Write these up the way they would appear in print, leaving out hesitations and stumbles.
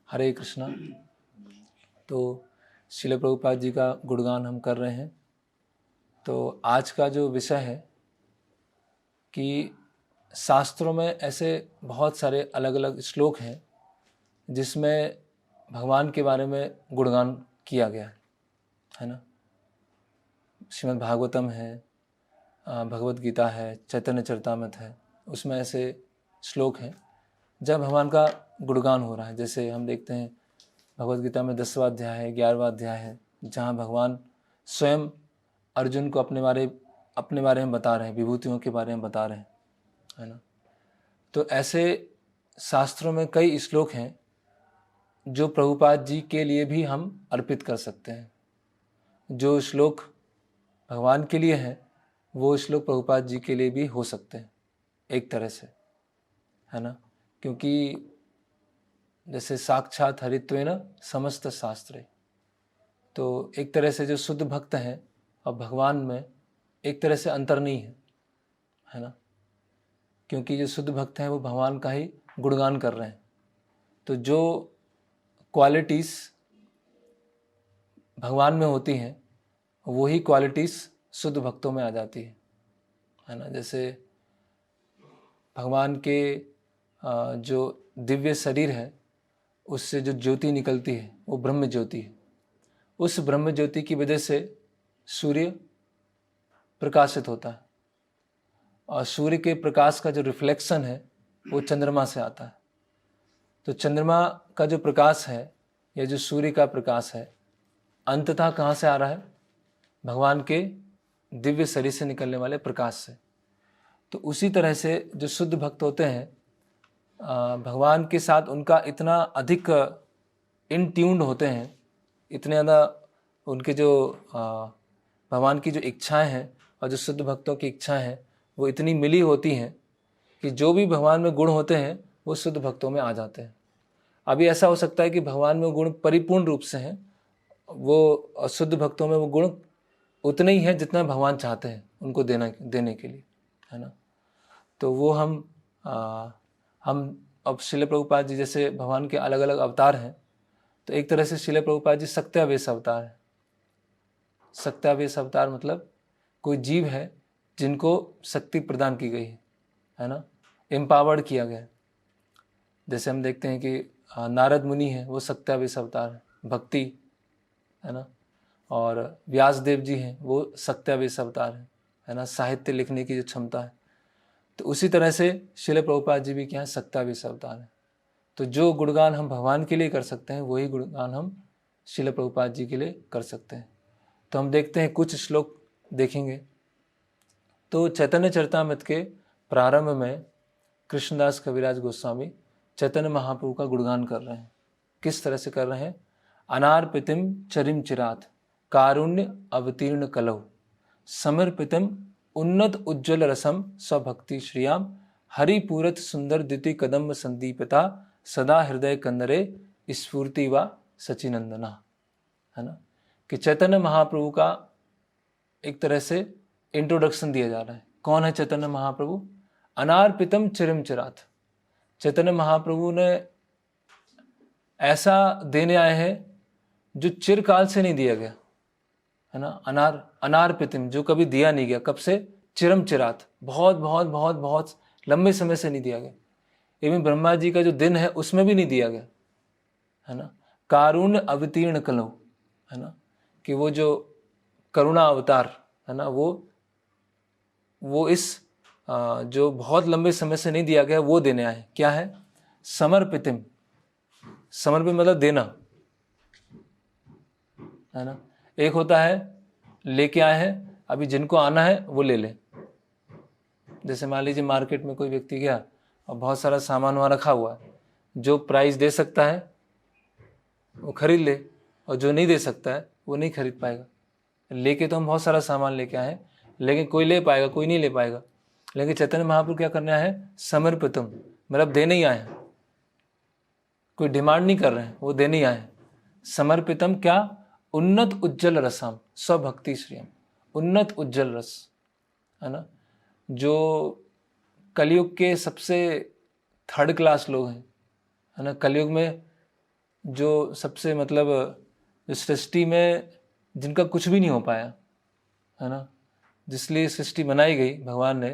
हरे कृष्णा। तो श्रील प्रभुपाद जी का गुणगान हम कर रहे हैं। तो आज का जो विषय है कि शास्त्रों में ऐसे बहुत सारे अलग अलग श्लोक हैं जिसमें भगवान के बारे में गुणगान किया गया है ना। श्रीमद् भागवतम है, भगवत गीता है, चैतन्य चरितामृत है, उसमें ऐसे श्लोक हैं जब भगवान का गुणगान हो रहा है। जैसे हम देखते हैं भगवत गीता में 10वां अध्याय है, 11वां अध्याय है, जहाँ भगवान स्वयं अर्जुन को अपने बारे में बता रहे हैं, विभूतियों के बारे में बता रहे हैं, है ना। तो ऐसे शास्त्रों में कई श्लोक हैं जो प्रभुपाद जी के लिए भी हम अर्पित कर सकते हैं। जो श्लोक भगवान के लिए हैं वो श्लोक प्रभुपाद जी के लिए भी हो सकते हैं एक तरह से, है ना। क्योंकि जैसे साक्षात हरित्वेन समस्त शास्त्रे, तो एक तरह से जो शुद्ध भक्त हैं और भगवान में एक तरह से अंतर नहीं है ना। क्योंकि जो शुद्ध भक्त हैं वो भगवान का ही गुणगान कर रहे हैं। तो जो क्वालिटीज़ भगवान में होती हैं वही क्वालिटीज़ शुद्ध भक्तों में आ जाती है ना। जैसे भगवान के जो दिव्य शरीर है उससे जो ज्योति निकलती है वो ब्रह्म ज्योति है। उस ब्रह्म ज्योति की वजह से सूर्य प्रकाशित होता है और सूर्य के प्रकाश का जो रिफ्लेक्शन है वो चंद्रमा से आता है। तो चंद्रमा का जो प्रकाश है या जो सूर्य का प्रकाश है अंततः कहाँ से आ रहा है? भगवान के दिव्य शरीर से निकलने वाले प्रकाश से। तो उसी तरह से जो शुद्ध भक्त होते हैं भगवान के साथ उनका इतना अधिक इन ट्यून्ड होते हैं, इतने ज़्यादा उनके जो भगवान की जो इच्छाएं हैं और जो शुद्ध भक्तों की इच्छाएं हैं वो इतनी मिली होती हैं कि जो भी भगवान में गुण होते हैं वो शुद्ध भक्तों में आ जाते हैं। अभी ऐसा हो सकता है कि भगवान में गुण परिपूर्ण रूप से हैं, वो शुद्ध भक्तों में वो गुण उतने ही हैं जितना भगवान चाहते हैं उनको देने के लिए, है ना। तो वो हम अब श्रील प्रभुपाद जी जैसे भगवान के अलग अलग अवतार हैं, तो एक तरह से श्रील प्रभुपाद जी सत्यावेश अवतार है। सत्यावेश अवतार मतलब कोई जीव है जिनको शक्ति प्रदान की गई है ना, एम्पावर्ड किया गया है। जैसे हम देखते हैं कि नारद मुनि है वो सत्यावेश अवतार है, भक्ति, है ना। और व्यास देव जी हैं वो सत्यावेश अवतार है ना, साहित्य लिखने की जो क्षमता है। तो उसी तरह से श्रील प्रभुपाद जी भी क्या है, सत्यावेश अवतार है। तो जो गुणगान हम भगवान के लिए कर सकते हैं वही गुणगान हम श्रील प्रभुपाद जी के लिए कर सकते हैं। तो हम देखते हैं कुछ श्लोक देखेंगे। तो चैतन्य चरितामृत के प्रारंभ में कृष्णदास कविराज गोस्वामी चैतन्य महाप्रभु का गुणगान कर रहे हैं। किस तरह से कर रहे हैं? अनार्पितिम चरिम चिरात कारुण्य अवतीर्ण कलौ समर्पितम उन्नत उज्ज्वल रसम स्वभक्ति श्रियाम हरिपूरत सुंदर द्युति कदम्ब संदीपता सदा हृदय कंदरे स्फूर्ति व सचिनंदना, है ना। कि चैतन्य महाप्रभु का एक तरह से इंट्रोडक्शन दिया जा रहा है। कौन है चैतन्य महाप्रभु? अनार्पितम चिरम चिरात। चैतन्य महाप्रभु ने ऐसा देने आए हैं जो चिरकाल से नहीं दिया गया, है ना। अनार्पितम, जो कभी दिया नहीं गया। कब से? चिरम चिरात, बहुत बहुत बहुत बहुत लंबे समय से नहीं दिया गया। एवं ब्रह्मा जी का जो दिन है उसमें भी नहीं दिया गया, है ना। कारुण्य अवतीर्ण कलौ, है ना, कि वो जो करुणा अवतार है ना, वो इस जो बहुत लंबे समय से नहीं दिया गया वो देने आए। क्या है? समर्पितम। समर्पित मतलब देना, है ना। एक होता है लेके आए हैं, अभी जिनको आना है वो ले ले। जैसे मान लीजिए मार्केट में कोई व्यक्ति गया और बहुत सारा सामान वहाँ रखा हुआ है, जो प्राइस दे सकता है वो खरीद ले और जो नहीं दे सकता है वो नहीं खरीद पाएगा। लेके तो हम बहुत सारा सामान लेके आए हैं, लेकिन कोई ले पाएगा, कोई नहीं ले पाएगा। लेकिन चैतन्य महाप्रभु क्या करना है? समर्पितम, मतलब देने ही आए हैं, कोई डिमांड नहीं कर रहे हैं, वो देने ही आए हैं। समर्पितम क्या? उन्नत उज्जवल रसम स्वभक्ति श्रियम। उन्नत उज्जवल रस, है ना। जो कलयुग के सबसे थर्ड क्लास लोग हैं, है ना। कलयुग में जो सबसे मतलब जो सृष्टि में जिनका कुछ भी नहीं हो पाया, है ना, जिसलिए सृष्टि बनाई गई भगवान ने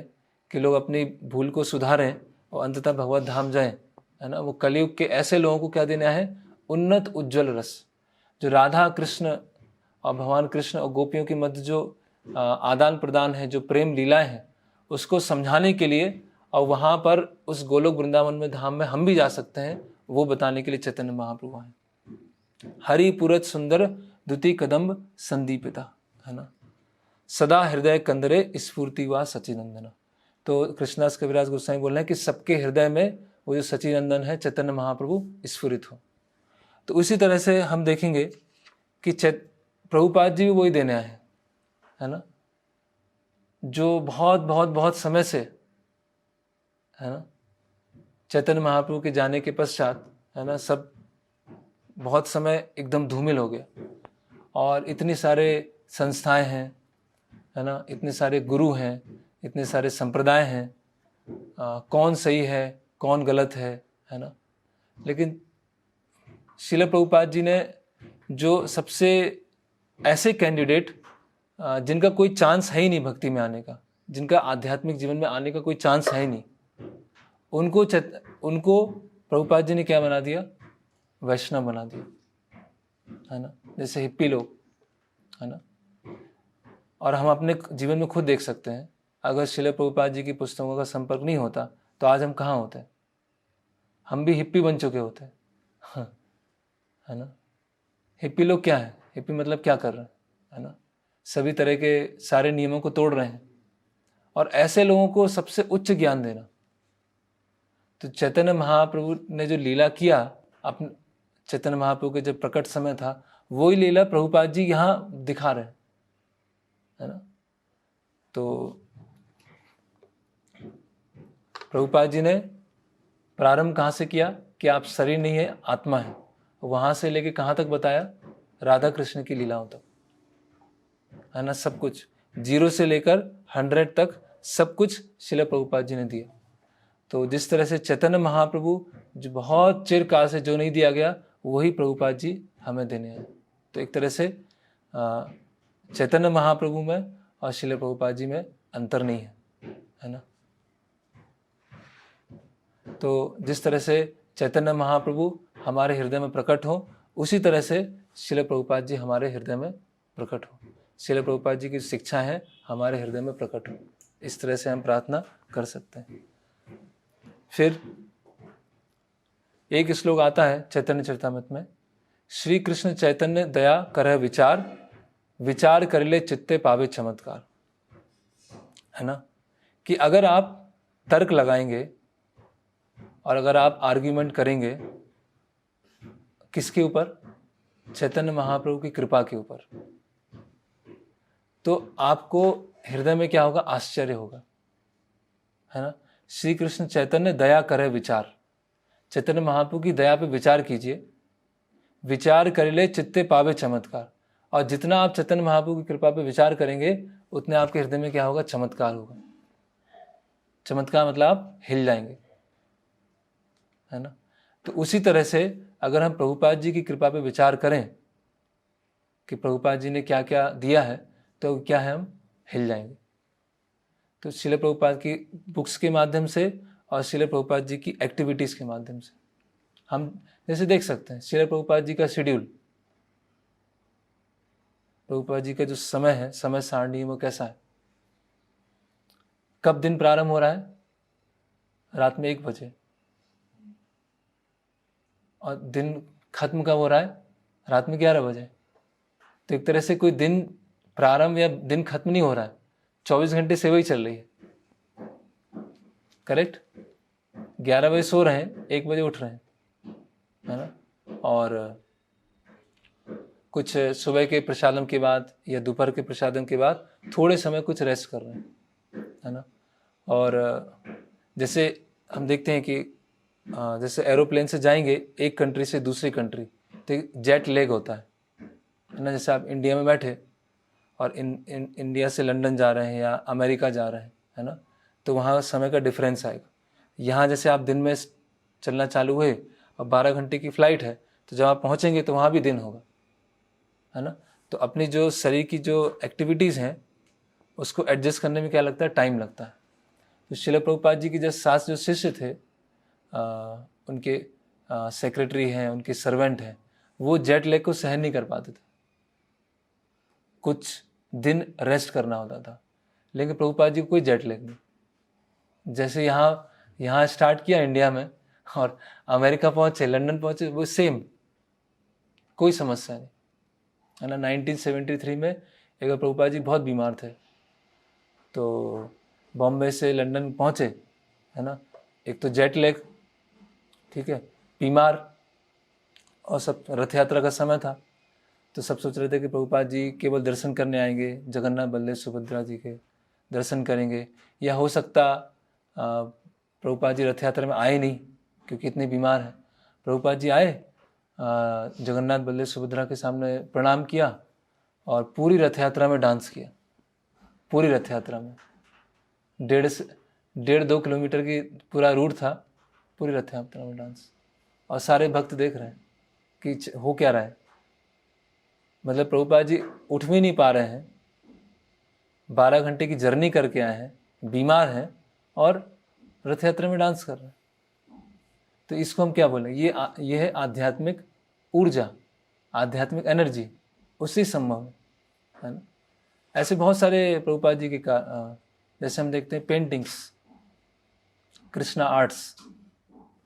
कि लोग अपनी भूल को सुधारें और अंततः भगवत धाम जाएं, है ना। वो कलयुग के ऐसे लोगों को क्या देना है? उन्नत उज्जवल रस। जो राधा कृष्ण और भगवान कृष्ण और गोपियों के मध्य जो आदान प्रदान है, जो प्रेम लीलाएं हैं, उसको समझाने के लिए और वहाँ पर उस गोलोक वृंदावन में धाम में हम भी जा सकते हैं, वो बताने के लिए चैतन्य महाप्रभु आए। हरि पुरत सुंदर द्वितीय कदम्ब संदीपिता, है ना, सदा हृदय कंदरे स्फूर्ति व सचिनंदन। तो कृष्णदास कविराज गोस्वामी बोल रहे हैं कि सबके हृदय में वो जो सचिनंदन है चैतन्य महाप्रभु स्फुरित हो। तो उसी तरह से हम देखेंगे कि प्रभुपाद जी भी वही देने आए हैं, है ना, जो बहुत बहुत बहुत समय से, है ना, चैतन्य महाप्रभु के जाने के पश्चात, है ना, सब बहुत समय एकदम धूमिल हो गया और इतनी सारे संस्थाएं हैं, है ना, इतने सारे गुरु हैं, इतने सारे संप्रदाय हैं, कौन सही है कौन गलत है ना। लेकिन श्रील प्रभुपाद जी ने जो सबसे ऐसे कैंडिडेट जिनका कोई चांस है ही नहीं भक्ति में आने का, जिनका आध्यात्मिक जीवन में आने का कोई चांस है ही नहीं, उनको प्रभुपाद जी ने क्या बना दिया? वैष्णव बना दिया, है ना। जैसे हिप्पी लोग, है ना, और हम अपने जीवन में खुद देख सकते हैं, अगर श्रील प्रभुपाद जी की पुस्तकों का संपर्क नहीं होता तो आज हम कहाँ होते? हम भी हिप्पी बन चुके होते, है ना। हिप्पी लोग क्या है? हिप्पी मतलब क्या कर रहे हैं, है ना, सभी तरह के सारे नियमों को तोड़ रहे हैं, और ऐसे लोगों को सबसे उच्च ज्ञान देना। तो चैतन्य महाप्रभु ने जो लीला किया, अपने चैतन्य महाप्रभु के जब प्रकट समय था, वही लीला प्रभुपाद जी यहाँ दिखा रहे हैं, है ना। तो प्रभुपाद जी ने प्रारंभ कहाँ से किया कि आप शरीर नहीं है, आत्मा है। वहाँ से लेके कहाँ तक बताया? राधा कृष्ण की लीलाओं तक, है ना। सब कुछ 0 से लेकर 100 तक सब कुछ श्रील प्रभुपाद जी ने दिया। तो जिस तरह से चैतन्य महाप्रभु जो बहुत चिरकाल से जो नहीं दिया गया, वही प्रभुपाद जी हमें देने आए। तो एक तरह से चैतन्य महाप्रभु में और श्रील प्रभुपाद जी में अंतर नहीं है ना। तो जिस तरह से चैतन्य महाप्रभु हमारे हृदय में प्रकट हो, उसी तरह से श्रील प्रभुपाद जी हमारे हृदय में प्रकट हो, श्रील प्रभुपाद जी की शिक्षा है हमारे हृदय में प्रकट हो। इस तरह से हम प्रार्थना कर सकते हैं। फिर एक श्लोक आता है चैतन्य चरितामृत में, श्री कृष्ण चैतन्य दया करह विचार, विचार कर ले चित्ते पावे चमत्कार, है ना। कि अगर आप तर्क लगाएंगे और अगर आप आर्ग्यूमेंट करेंगे, किसके ऊपर? चैतन्य महाप्रभु की कृपा के ऊपर, तो आपको हृदय में क्या होगा? आश्चर्य होगा, है ना। श्री कृष्ण चैतन्य दया करे विचार, चैतन्य महाप्रभु की दया पे विचार कीजिए, विचार कर ले चित्ते पावे चमत्कार। और जितना आप चैतन्य महाप्रभु की कृपा पे विचार करेंगे, उतने आपके हृदय में क्या होगा? चमत्कार होगा। चमत्कार मतलब आप हिल जाएंगे, है ना। तो उसी तरह से अगर हम प्रभुपाद जी की कृपा पे विचार करें कि प्रभुपाद जी ने क्या क्या दिया है, तो क्या है? हम हिल जाएंगे। तो श्रील प्रभुपाद की बुक्स के माध्यम से और श्रील प्रभुपाद जी की एक्टिविटीज़ के माध्यम से हम जैसे देख सकते हैं श्रील प्रभुपाद जी का शेड्यूल, प्रभुपाद जी का जो समय है, समय सारणी, वो कैसा है? कब दिन प्रारंभ हो रहा है? रात में 1 बजे, और दिन खत्म कब हो रहा है? रात में 11 बजे। तो एक तरह से कोई दिन प्रारंभ या दिन खत्म नहीं हो रहा है, 24 घंटे सेवा ही चल रही है, करेक्ट। 11 बजे सो रहे हैं, 1 बजे उठ रहे हैं, है ना। और कुछ सुबह के प्रसादम के बाद या दोपहर के प्रसादम के बाद थोड़े समय कुछ रेस्ट कर रहे हैं, है ना। और जैसे हम देखते हैं कि जैसे एरोप्लेन से जाएंगे एक कंट्री से दूसरी कंट्री, तो जेट लेग होता है ना। जैसे आप इंडिया में बैठे और इंडिया से लंदन जा रहे हैं या अमेरिका जा रहे हैं, है ना, तो वहाँ समय का डिफरेंस आएगा। यहाँ जैसे आप दिन में चलना चालू हुए और 12 घंटे की फ़्लाइट है, तो जब आप पहुँचेंगे तो वहाँ भी दिन होगा, है ना। तो अपनी जो शरीर की जो एक्टिविटीज़ हैं उसको एडजस्ट करने में क्या लगता है, टाइम लगता है। तो श्रील प्रभुपाद जी के जो 7 जो शिष्य थे, उनके सेक्रेटरी हैं, उनके सर्वेंट हैं, वो जेट लैग को सहन नहीं कर पाते थे, कुछ दिन रेस्ट करना होता था। लेकिन प्रभुपाद जी को कोई जेट लैग नहीं। जैसे यहाँ स्टार्ट किया इंडिया में और अमेरिका पहुँचे, लंदन पहुँचे, वो सेम, कोई समस्या नहीं, है ना। 1973 में एक बार प्रभुपाद जी बहुत बीमार थे, तो बॉम्बे से लंदन पहुँचे, है ना। एक तो जेट लैग, ठीक है, बीमार, और सब रथ यात्रा का समय था, तो सब सोच रहे थे कि प्रभुपाद जी केवल दर्शन करने आएंगे, जगन्नाथ बलदेव सुभद्रा जी के दर्शन करेंगे, या हो सकता प्रभुपाद जी रथ यात्रा में आए नहीं क्योंकि इतने बीमार हैं। प्रभुपाद जी आए, जगन्नाथ बलदेव सुभद्रा के सामने प्रणाम किया और पूरी रथ यात्रा में डांस किया, पूरी रथ यात्रा में 1.5-2 किलोमीटर की पूरा रूट था, पूरी रथ यात्रा में डांस, और सारे भक्त देख रहे हैं कि हो क्या रहा है। मतलब प्रभुपाद जी उठ भी नहीं पा रहे हैं, 12 घंटे की जर्नी करके आए हैं, बीमार हैं, और रथ यात्रा में डांस कर रहे हैं। तो इसको हम क्या बोलें, ये है आध्यात्मिक ऊर्जा, आध्यात्मिक एनर्जी, उससे संभव है ना। ऐसे बहुत सारे प्रभुपाद जी के जैसे हम देखते हैं पेंटिंग्स, कृष्णा आर्ट्स,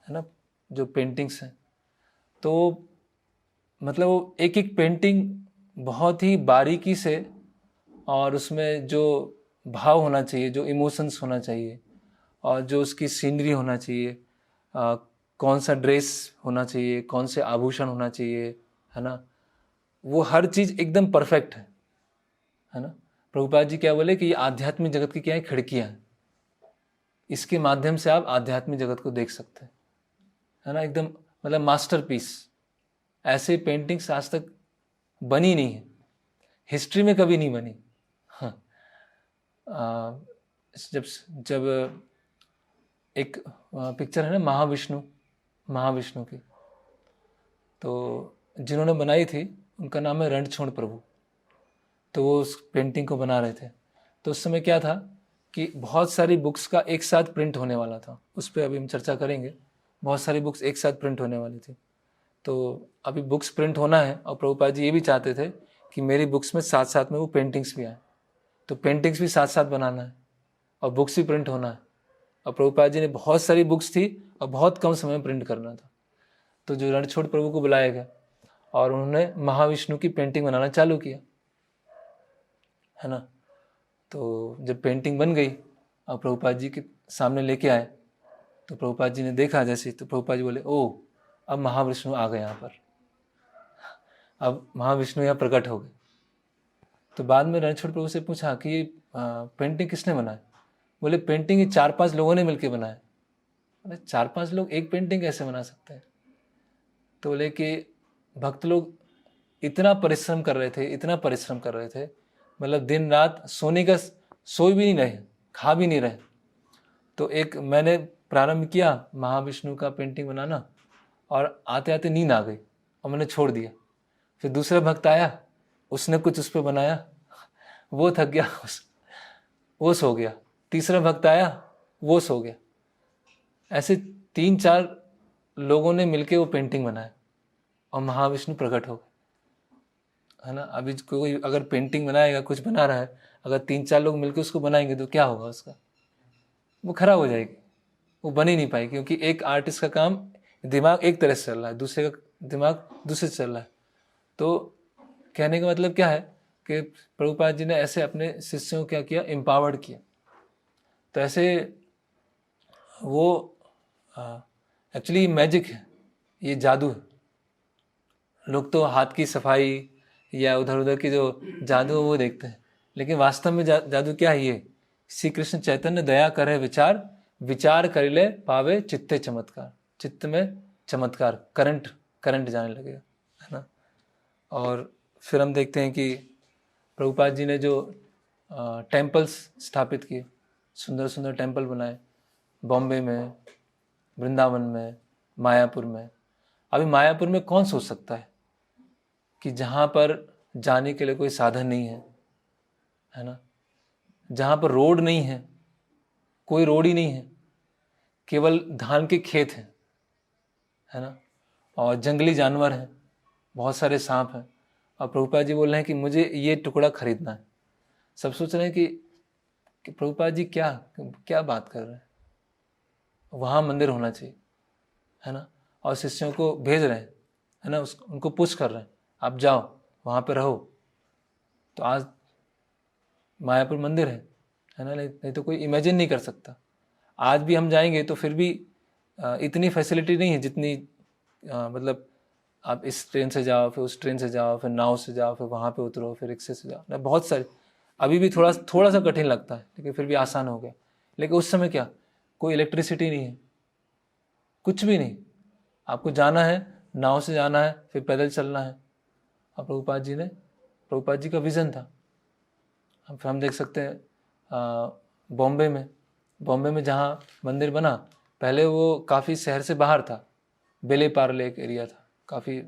है ना, जो पेंटिंग्स हैं, तो मतलब वो एक एक पेंटिंग बहुत ही बारीकी से, और उसमें जो भाव होना चाहिए, जो इमोशंस होना चाहिए, और जो उसकी सीनरी होना चाहिए, कौन सा ड्रेस होना चाहिए, कौन से आभूषण होना चाहिए, है ना, वो हर चीज़ एकदम परफेक्ट है ना। प्रभुपाद जी क्या बोले कि ये आध्यात्मिक जगत की क्या है, खिड़कियाँ हैं, इसके माध्यम से आप आध्यात्मिक जगत को देख सकते हैं, है ना। एकदम मतलब मास्टरपीस, ऐसे पेंटिंग्स आज तक बनी नहीं है, हिस्ट्री में कभी नहीं बनी। हाँ, जब एक पिक्चर है ना महाविष्णु की, तो जिन्होंने बनाई थी उनका नाम है रणछोड़ प्रभु। तो वो उस पेंटिंग को बना रहे थे, तो उस समय क्या था कि बहुत सारी बुक्स का एक साथ प्रिंट होने वाला था, उस पर अभी हम चर्चा करेंगे। बहुत सारी बुक्स एक साथ प्रिंट होने वाली थी, तो अभी बुक्स प्रिंट होना है, और प्रभुपाद जी ये भी चाहते थे कि मेरी बुक्स में साथ साथ में वो पेंटिंग्स भी आए, तो पेंटिंग्स भी साथ साथ बनाना है और बुक्स भी प्रिंट होना है। और प्रभुपाद जी ने बहुत सारी बुक्स थी और बहुत कम समय में प्रिंट करना था, तो जो रणछोड़ प्रभु को बुलाया गया और उन्होंने महाविष्णु की पेंटिंग बनाना चालू किया, है ना। तो जब पेंटिंग बन गई और प्रभुपाद जी के सामने लेके आए, तो प्रभुपाद जी ने देखा जैसे, तो प्रभुपाद जी बोले, ओ अब महाविष्णु आ गए यहाँ पर, अब महाविष्णु यहाँ प्रकट हो गए। तो बाद में रणछोड़ प्रभु से पूछा कि ये पेंटिंग किसने बनाया। बोले पेंटिंग ये 4-5 लोगों ने मिलकर बनाया। बोले 4-5 लोग एक पेंटिंग कैसे बना सकते हैं। तो बोले कि भक्त लोग इतना परिश्रम कर रहे थे, इतना परिश्रम कर रहे थे, मतलब दिन रात सोने का, सो भी नहीं रहे, खा भी नहीं रहे। तो एक मैंने प्रारंभ किया महाविष्णु का पेंटिंग बनाना, और आते आते नींद आ गई और मैंने छोड़ दिया। फिर दूसरा भक्त आया, उसने कुछ उस पर बनाया, वो थक गया, वो सो गया। तीसरा भक्त आया, वो सो गया। ऐसे 3-4 लोगों ने मिलके वो पेंटिंग बनाया और महाविष्णु प्रकट हो गए, है ना। अभी कोई अगर पेंटिंग बनाएगा, कुछ बना रहा है, अगर 3-4 लोग मिलके उसको बनाएंगे तो क्या होगा उसका, वो खराब हो जाएगी, वो बन ही नहीं पाएगी। क्योंकि एक आर्टिस्ट का काम, दिमाग एक तरह से चल रहा है, दूसरे का दिमाग दूसरे से चल रहा है। तो कहने का मतलब क्या है कि प्रभुपाद जी ने ऐसे अपने शिष्यों को क्या किया, एम्पावर्ड किया। तो ऐसे वो एक्चुअली मैजिक है, ये जादू है। लोग तो हाथ की सफाई या उधर उधर की जो जादू है वो देखते हैं, लेकिन वास्तव में जादू क्या है। ये श्री कृष्ण चैतन्य दया करे विचार, विचार कर ले पावे चित्ते चमत्कार, चित्त में चमत्कार, करंट जाने लगेगा, है ना। और फिर हम देखते हैं कि प्रभुपाद जी ने जो टेम्पल्स स्थापित किए, सुंदर सुंदर टेम्पल बनाए, बॉम्बे में, वृंदावन में, मायापुर में। अभी मायापुर में कौन सोच सकता है कि जहाँ पर जाने के लिए कोई साधन नहीं है ना, जहाँ पर रोड नहीं है, कोई रोड ही नहीं है, केवल धान के खेत हैं, है ना, और जंगली जानवर हैं, बहुत सारे सांप हैं, और प्रभुपाद जी बोल रहे हैं कि मुझे ये टुकड़ा खरीदना है। सब सोच रहे हैं कि प्रभुपाद जी क्या क्या बात कर रहे हैं, वहाँ मंदिर होना चाहिए, है ना, और शिष्यों को भेज रहे हैं, है ना, उनको पुश कर रहे हैं, आप जाओ वहाँ पे रहो। तो आज मायापुर मंदिर है ना, नहीं तो कोई इमेजिन नहीं कर सकता। आज भी हम जाएंगे तो फिर भी इतनी फैसिलिटी नहीं है जितनी मतलब आप इस ट्रेन से जाओ, फिर उस ट्रेन से जाओ, फिर नाव से जाओ, फिर वहाँ पे उतरो, फिर रिक्शे से जाओ ना, बहुत सारे अभी भी थोड़ा सा कठिन लगता है, लेकिन फिर भी आसान हो गया। लेकिन उस समय क्या, कोई इलेक्ट्रिसिटी नहीं है, कुछ भी नहीं, आपको जाना है, नाव से जाना है, फिर पैदल चलना है। और प्रभुपाद जी का विज़न था। फिर हम देख सकते हैं बॉम्बे में जहाँ मंदिर बना, पहले वो काफ़ी शहर से बाहर था, बेले पार्ले एक एरिया था, काफ़ी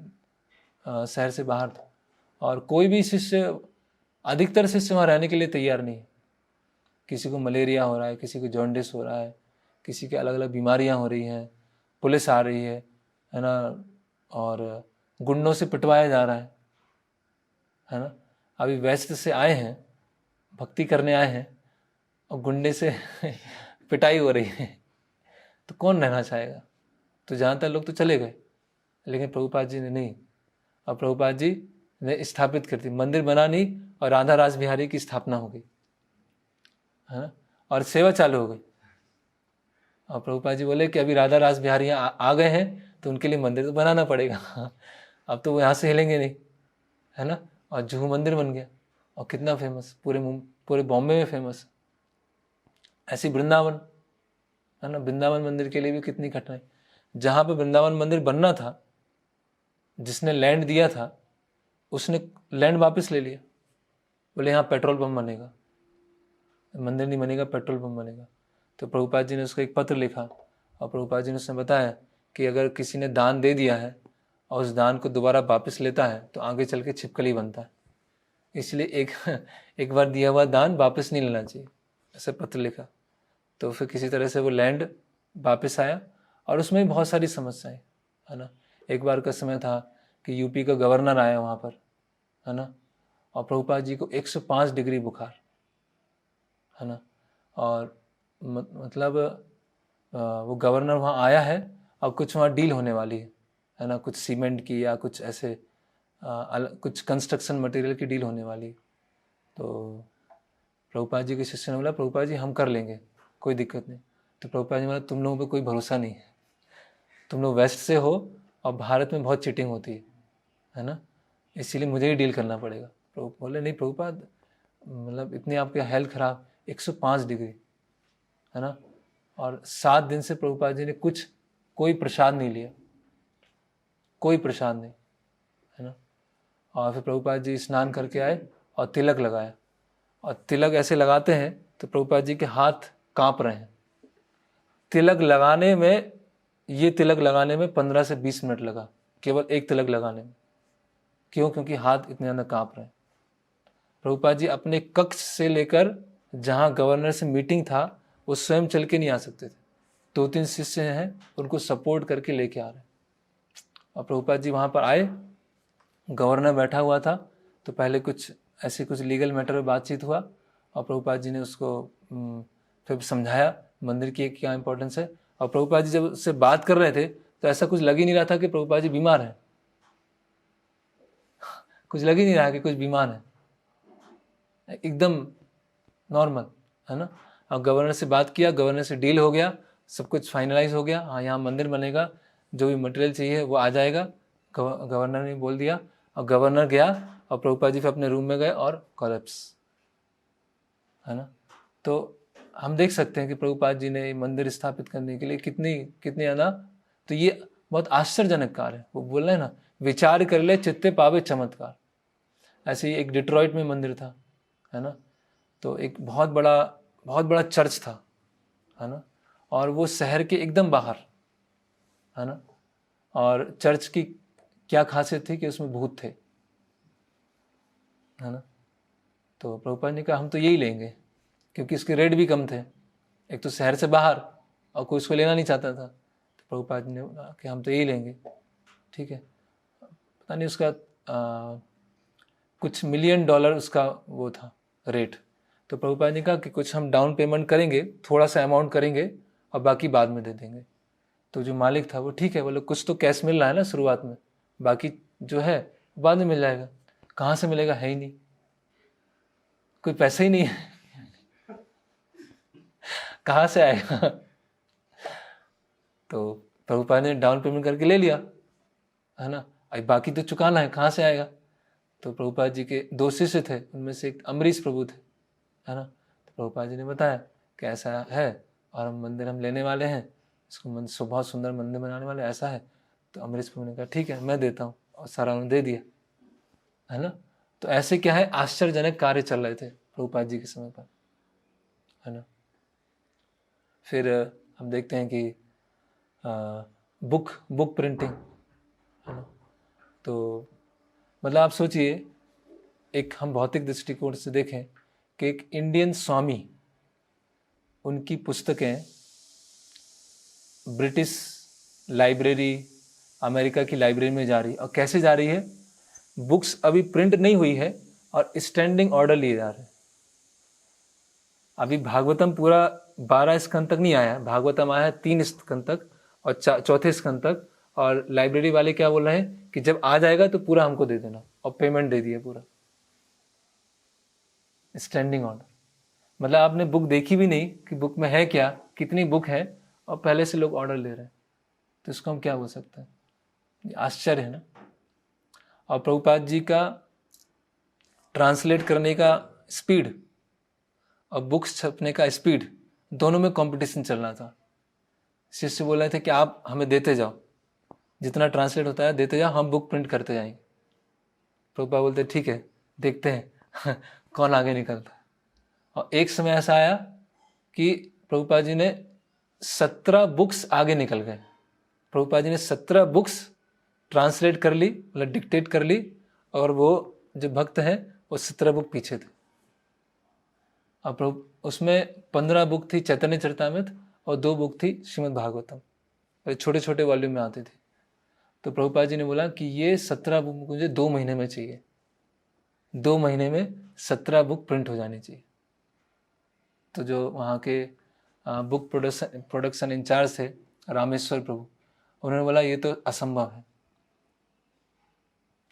शहर से बाहर था, और कोई भी शिष्य, अधिकतर शिष्य वहाँ रहने के लिए तैयार नहीं है। किसी को मलेरिया हो रहा है, किसी को जॉन्डिस हो रहा है, किसी के अलग अलग बीमारियाँ हो रही हैं, पुलिस आ रही है ना, और गुंडों से पिटवाया जा रहा है ना। अभी वेस्ट से आए हैं, भक्ति करने आए हैं, और गुंडे से पिटाई हो रही है, तो कौन रहना चाहेगा। तो ज़्यादातर लोग तो चले गए, लेकिन प्रभुपाद जी ने नहीं। और प्रभुपाद जी ने स्थापित कर दी, मंदिर बना नहीं, और राधा रास बिहारी की स्थापना हो गई, है ना, और सेवा चालू हो गई। और प्रभुपाद जी बोले कि अभी राधा रास बिहारी यहाँ आ गए हैं, तो उनके लिए मंदिर तो बनाना पड़ेगा। अब तो वो यहाँ से हिलेंगे नहीं, है ना। और जुहू मंदिर बन गया, और कितना फेमस, पूरे बॉम्बे में फेमस। ऐसी वृंदावन, है ना, वृंदावन मंदिर के लिए भी कितनी कठिनाई। जहाँ पे वृंदावन मंदिर बनना था, जिसने लैंड दिया था, उसने लैंड वापस ले लिया, बोले यहाँ पेट्रोल पंप बनेगा, मंदिर नहीं बनेगा, पेट्रोल पंप बनेगा। तो प्रभुपाद जी ने उसको एक पत्र लिखा, और प्रभुपाद जी ने उसने बताया कि अगर किसी ने दान दे दिया है और उस दान को दोबारा वापस लेता है तो आगे चल के छिपकली बनता है, इसलिए एक बार दिया हुआ दान वापस नहीं लेना चाहिए, ऐसे पत्र लिखा। तो फिर किसी तरह से वो लैंड वापस आया, और उसमें भी बहुत सारी समस्याएं, है ना। एक बार का समय था कि यूपी का गवर्नर आया वहाँ पर, है ना, और प्रभुपाद जी को 105 डिग्री बुखार, है ना, और मतलब वो गवर्नर वहाँ आया है, और कुछ वहाँ डील होने वाली है ना, कुछ सीमेंट की या कुछ ऐसे कुछ कंस्ट्रक्शन मटेरियल की डील होने वाली। तो प्रभुपाद जी के शिष्य ने बोला, प्रभुपाद जी हम कर लेंगे, कोई दिक्कत नहीं। तो प्रभुपाद जी बोला, तुम लोगों पे कोई भरोसा नहीं है, तुम लोग वेस्ट से हो, और भारत में बहुत चीटिंग होती है ना, इसीलिए मुझे ही डील करना पड़ेगा। प्रभु बोले, नहीं प्रभुपाद, मतलब इतनी आपकी हेल्थ खराब, 105 डिग्री, है ना, और 7 दिन से प्रभुपाद जी ने कोई प्रसाद नहीं लिया, कोई प्रसाद नहीं, है ना। और फिर प्रभुपाद जी स्नान करके आए और तिलक लगाया, और तिलक ऐसे लगाते हैं तो प्रभुपाद जी के हाथ कांप रहे हैं। तिलक लगाने में, ये तिलक लगाने में 15 से 20 मिनट लगा, केवल एक तिलक लगाने में। क्यों? क्योंकि हाथ इतने ज़्यादा कांप रहे हैं। प्रभुपाद जी अपने कक्ष से लेकर जहाँ गवर्नर से मीटिंग था, वो स्वयं चल के नहीं आ सकते थे, 2-3 शिष्य हैं उनको सपोर्ट करके लेके आ रहे हैं। और प्रभुपाद जी वहाँ पर आए, गवर्नर बैठा हुआ था, तो पहले कुछ लीगल मैटर में बातचीत हुआ, और प्रभुपाद जी ने उसको फिर समझाया मंदिर की क्या इंपॉर्टेंस है। और प्रभुपाद जी जब उससे बात कर रहे थे तो ऐसा कुछ लग ही नहीं रहा था कि प्रभुपाद जी बीमार हैं, कुछ लग ही नहीं रहा कि कुछ बीमार है, एकदम नॉर्मल, है ना। और गवर्नर से बात किया, गवर्नर से डील हो गया, सब कुछ फाइनलाइज हो गया, हाँ यहाँ मंदिर बनेगा, जो भी मटेरियल चाहिए वो आ जाएगा, गवर्नर ने बोल दिया। और गवर्नर गया, और प्रभुपाद जी फिर अपने रूम में गए और कोलैप्स, है ना। तो हम देख सकते हैं कि प्रभुपाद जी ने मंदिर स्थापित करने के लिए कितनी ज़्यादा, तो ये बहुत आश्चर्यजनक कार्य है। वो बोल रहे हैं ना, विचार कर ले चित्ते पावे चमत्कार। ऐसे ही एक डिट्रॉइट में मंदिर था, है ना, तो एक बहुत बड़ा चर्च था, है ना, और वो शहर के एकदम बाहर, है ना, और चर्च की क्या खासियत थी कि उसमें भूत थे, है ना। तो प्रभुपाद ने कहा हम तो यही लेंगे, क्योंकि इसके रेट भी कम थे, एक तो शहर से बाहर और कोई इसको लेना नहीं चाहता था। तो प्रभुपाद ने कहा कि हम तो यही लेंगे, ठीक है। पता नहीं उसका कुछ $1 मिलियन उसका वो था रेट। तो प्रभुपाद ने कहा कि कुछ हम डाउन पेमेंट करेंगे, थोड़ा सा अमाउंट करेंगे और बाकी बाद में दे देंगे। तो जो मालिक था वो ठीक है, बोले कुछ तो कैश मिल रहा है ना शुरुआत में, बाकी जो है बाद में मिल जाएगा। कहाँ से मिलेगा, है ही नहीं, कोई पैसा ही नहीं है कहाँ से आएगा। तो प्रभुपाद ने डाउन पेमेंट करके ले लिया, है ना, अब बाकी तो चुकाना है, कहाँ से आएगा। तो प्रभुपाद जी के 2 शिष्य थे, उनमें से एक अमरीश प्रभु थे, है ना। तो प्रभुपाद जी ने बताया कि ऐसा है और हम मंदिर हम लेने वाले हैं, इसको बहुत सुंदर मंदिर बनाने वाले, ऐसा है। तो अमरीश प्रभु ने कहा ठीक है मैं देता हूँ, और सारा उन्होंने दे दिया, है ना। तो ऐसे क्या है, आश्चर्यजनक कार्य चल रहे थे प्रभुपाद जी के समय पर, है ना। फिर हम देखते हैं कि बुक प्रिंटिंग, है ना। तो मतलब आप सोचिए, एक हम भौतिक दृष्टिकोण से देखें कि एक इंडियन स्वामी, उनकी पुस्तकें ब्रिटिश लाइब्रेरी, अमेरिका की लाइब्रेरी में जा रही है। और कैसे जा रही है, बुक्स अभी प्रिंट नहीं हुई है और स्टैंडिंग ऑर्डर लिए जा रहे हैं। अभी भागवतम पूरा 12 स्कंद तक नहीं आया है, भागवतम आया है 3 स्कंद तक और 4थे स्कंद तक। और लाइब्रेरी वाले क्या बोल रहे हैं कि जब आ जाएगा तो पूरा हमको दे देना, और पेमेंट दे दिया पूरा, स्टैंडिंग ऑर्डर। मतलब आपने बुक देखी भी नहीं कि बुक में है क्या, कितनी बुक है, और पहले से लोग ऑर्डर ले रहे हैं। तो इसको हम क्या बोल सकते हैं, आश्चर्य है ना। और प्रभुपाद जी का ट्रांसलेट करने का स्पीड और बुक्स छपने का स्पीड, दोनों में कंपटीशन चल रहा था। शिष्य बोल रहे थे कि आप हमें देते जाओ, जितना ट्रांसलेट होता है देते जाओ, हम बुक प्रिंट करते जाएंगे। प्रभुपाद बोलते ठीक है देखते हैं कौन आगे निकलता है। और एक समय ऐसा आया कि प्रभुपाद जी ने 17 बुक्स आगे निकल गए। प्रभुपाद जी ने 17 बुक्स ट्रांसलेट कर ली, मतलब डिक्टेट कर ली, और वो जो भक्त हैं वो 17 बुक पीछे थे। और प्रभु उसमें 15 बुक थी चैतन्य चरितामृत और 2 बुक थी श्रीमद् भागवतम, छोटे छोटे वॉल्यूम में आती थी। तो प्रभुपाद जी ने बोला कि ये 17 बुक मुझे 2 महीने में चाहिए, 2 महीने में 17 बुक प्रिंट हो जानी चाहिए। तो जो वहाँ के बुक प्रोडक्शन इंचार्ज थे रामेश्वर प्रभु, उन्होंने बोला ये तो असंभव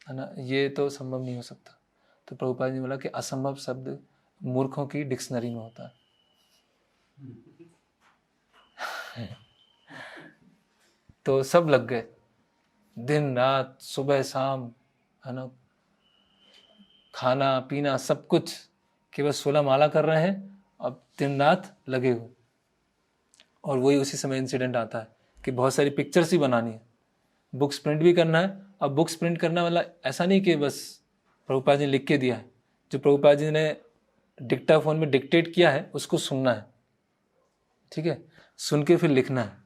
है ना, ये तो संभव नहीं हो सकता। तो प्रभुपाद जी ने बोला कि असंभव शब्द मूर्खों की डिक्शनरी में होता है तो सब लग गए, दिन रात सुबह शाम, है ना, खाना पीना सब कुछ, केवल 16 माला कर रहे हैं, अब दिन रात लगे हुए। और वही उसी समय इंसिडेंट आता है कि बहुत सारी पिक्चर्स ही बनानी है, बुक्स प्रिंट भी करना है। अब बुक्स प्रिंट करना मतलब ऐसा नहीं कि बस प्रभुपाद जी ने लिख के दिया है, जो प्रभुपाद जी ने डिक्टाफोन में डिक्टेट किया है उसको सुनना है, ठीक है, सुन के फिर लिखना है।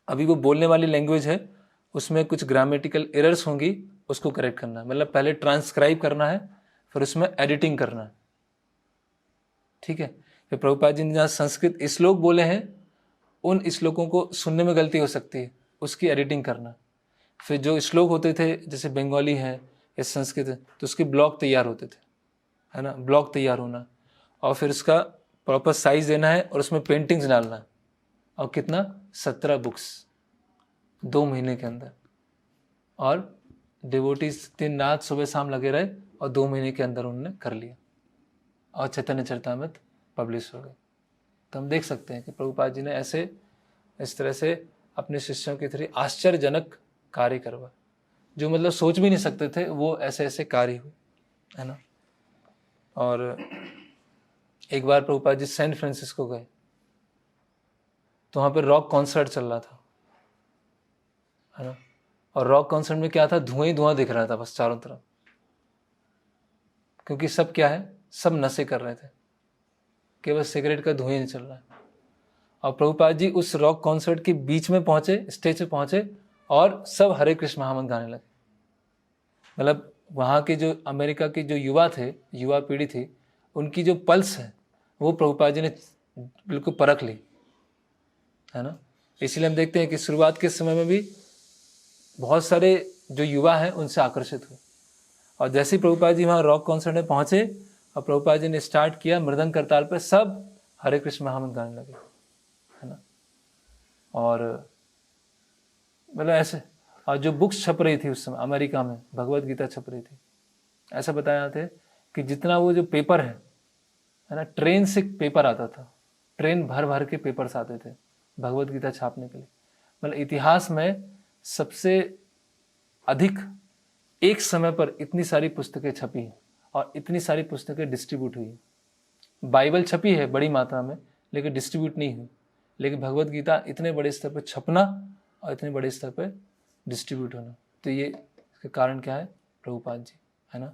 अभी वो बोलने वाली लैंग्वेज है, उसमें कुछ ग्रामेटिकल एरर्स होंगी, उसको करेक्ट करना है। मतलब पहले ट्रांसक्राइब करना है, फिर उसमें एडिटिंग करना है, ठीक है। फिर प्रभुपाद जी ने जहाँ संस्कृत श्लोक बोले हैं, उन श्लोकों को सुनने में गलती हो सकती है, उसकी एडिटिंग करना। फिर जो श्लोक होते थे जैसे बंगाली है या संस्कृत है, तो उसके ब्लॉक तैयार होते थे, है ना, ब्लॉक तैयार होना, और फिर उसका प्रॉपर साइज देना है और उसमें पेंटिंग्स डालना है। और कितना, 17 बुक्स 2 महीने के अंदर। और डिवोटीज दिन रात सुबह शाम लगे रहे और 2 महीने के अंदर उन्होंने कर लिया, और चैतन्य चरितामृत पब्लिश हो गए। तो हम देख सकते हैं कि प्रभुपाद जी ने ऐसे इस तरह से अपने शिष्यों के थ्रू आश्चर्यजनक कार्य करवा, जो मतलब सोच भी नहीं सकते थे, वो ऐसे ऐसे कार्य हुए, है ना। और एक बार प्रभुपाद जी सैन फ्रांसिस्को गए, तो वहाँ पर रॉक कॉन्सर्ट चल रहा था, है ना। और रॉक कॉन्सर्ट में क्या था, धुआं ही धुआं दिख रहा था बस चारों तरफ, क्योंकि सब क्या है, सब नशे कर रहे थे, केवल सिगरेट का धुआं ही चल रहा है। और प्रभुपाद जी उस रॉक कॉन्सर्ट के बीच में पहुंचे, स्टेज पे पहुंचे, और सब हरे कृष्ण महामंत्र गाने लगे। मतलब वहाँ के जो अमेरिका के जो युवा थे, युवा पीढ़ी थी, उनकी जो पल्स है वो प्रभुपाद जी ने बिल्कुल परख ली, है ना। इसलिए हम देखते हैं कि शुरुआत के समय में भी बहुत सारे जो युवा हैं उनसे आकर्षित हुए, और जैसे ही प्रभुपाद जी वहाँ रॉक कॉन्सर्ट में पहुँचे और प्रभुपाद जी ने स्टार्ट किया मृदंग करताल पे, सब हरे कृष्ण महामंत्र गाने लगे, है ना। और मतलब ऐसे, और जो बुक्स छप रही थी उस समय अमेरिका में, भगवत गीता छप रही थी, ऐसा बताया जाता है कि जितना वो जो पेपर है ना, ट्रेन से पेपर आता था, ट्रेन भर भर के पेपर्स आते थे भगवत गीता छापने के लिए। मतलब इतिहास में सबसे अधिक एक समय पर इतनी सारी पुस्तकें छपी हैं और इतनी सारी पुस्तकें डिस्ट्रीब्यूट हुई हैं। बाइबल छपी है बड़ी मात्रा में लेकिन डिस्ट्रीब्यूट नहीं हुई, लेकिन भगवत गीता इतने बड़े स्तर पर छपना और इतने बड़े स्तर पर डिस्ट्रीब्यूट होना, तो ये इसका कारण क्या है? प्रभुपाद जी, है ना।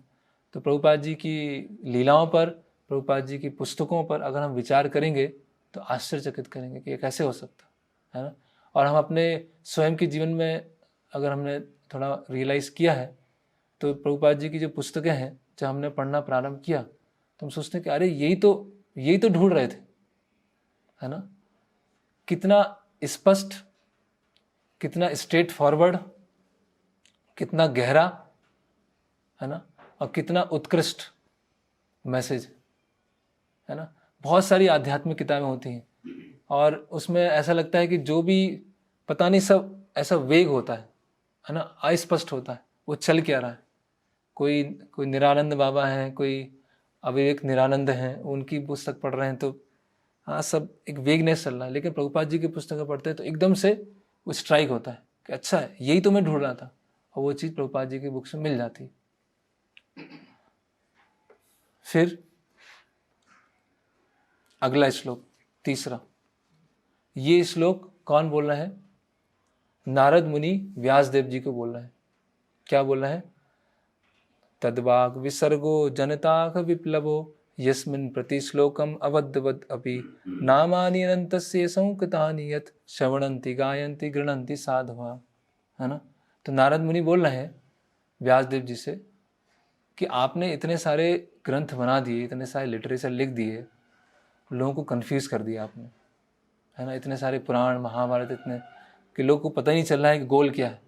तो प्रभुपाद जी की लीलाओं पर, प्रभुपाद जी की पुस्तकों पर अगर हम विचार करेंगे तो आश्चर्यचकित करेंगे कि ये कैसे हो सकता है ना। और हम अपने स्वयं के जीवन में अगर हमने थोड़ा रियलाइज़ किया है तो प्रभुपाद जी की जो पुस्तकें हैं, जब हमने पढ़ना प्रारंभ किया तो हम सोचते हैं कि अरे यही तो ढूंढ रहे थे, है ना। कितना स्पष्ट, कितना स्ट्रेट फॉरवर्ड, कितना गहरा, है ना, और कितना उत्कृष्ट मैसेज, है ना। बहुत सारी आध्यात्मिक किताबें होती हैं और उसमें ऐसा लगता है कि जो भी पता नहीं सब ऐसा वेग होता है ना, अस्पष्ट होता है, वो चल क्या रहा है। कोई निरानंद बाबा हैं, कोई अविवेक निरानंद हैं, उनकी पुस्तक पढ़ रहे हैं तो हाँ सब एक वेगनेस चल रहा है, लेकिन प्रभुपाद जी की पुस्तकें पढ़ते हैं तो एकदम से वो स्ट्राइक होता है कि अच्छा है, यही तो मैं ढूंढ रहा था, और वो चीज़ प्रभुपाद जी की बुक्स में मिल जाती। फिर अगला श्लोक, तीसरा, ये श्लोक कौन बोल रहा है? नारद मुनि व्यासदेव जी को बोल रहे हैं। क्या बोल रहे हैं? तद्वाग विसर्गो जनताक विप्लवो यस्मिन् प्रति श्लोकम अवद्धवद अपि नामानि अनंतस्य संकृतानि यत् श्रवणन्ति गायन्ति गृह्णन्ति साधवा, है ना। तो नारद मुनि बोल रहे हैं व्यासदेव जी से कि आपने इतने सारे ग्रंथ बना दिए, इतने सारे लिटरेचर लिख दिए, लोगों को कंफ्यूज कर दिया आपने, है ना। इतने सारे पुराण महाभारत इतने कि लोगों को पता ही नहीं चल रहा है कि गोल क्या है,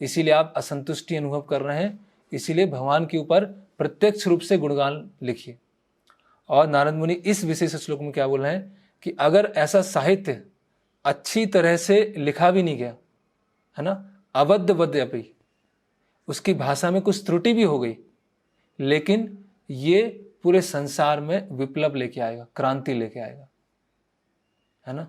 इसीलिए आप असंतुष्टि अनुभव कर रहे हैं, इसीलिए भगवान के ऊपर प्रत्यक्ष रूप से गुणगान लिखिए। और नारद मुनि इस विशेष श्लोक में क्या बोल रहे हैं कि अगर ऐसा साहित्य अच्छी तरह से लिखा भी नहीं गया, है ना, अबद्ध बद्ध अपि, उसकी भाषा में कुछ त्रुटि भी हो गई, लेकिन ये पूरे संसार में विप्लव लेके आएगा, क्रांति लेके आएगा, है ना।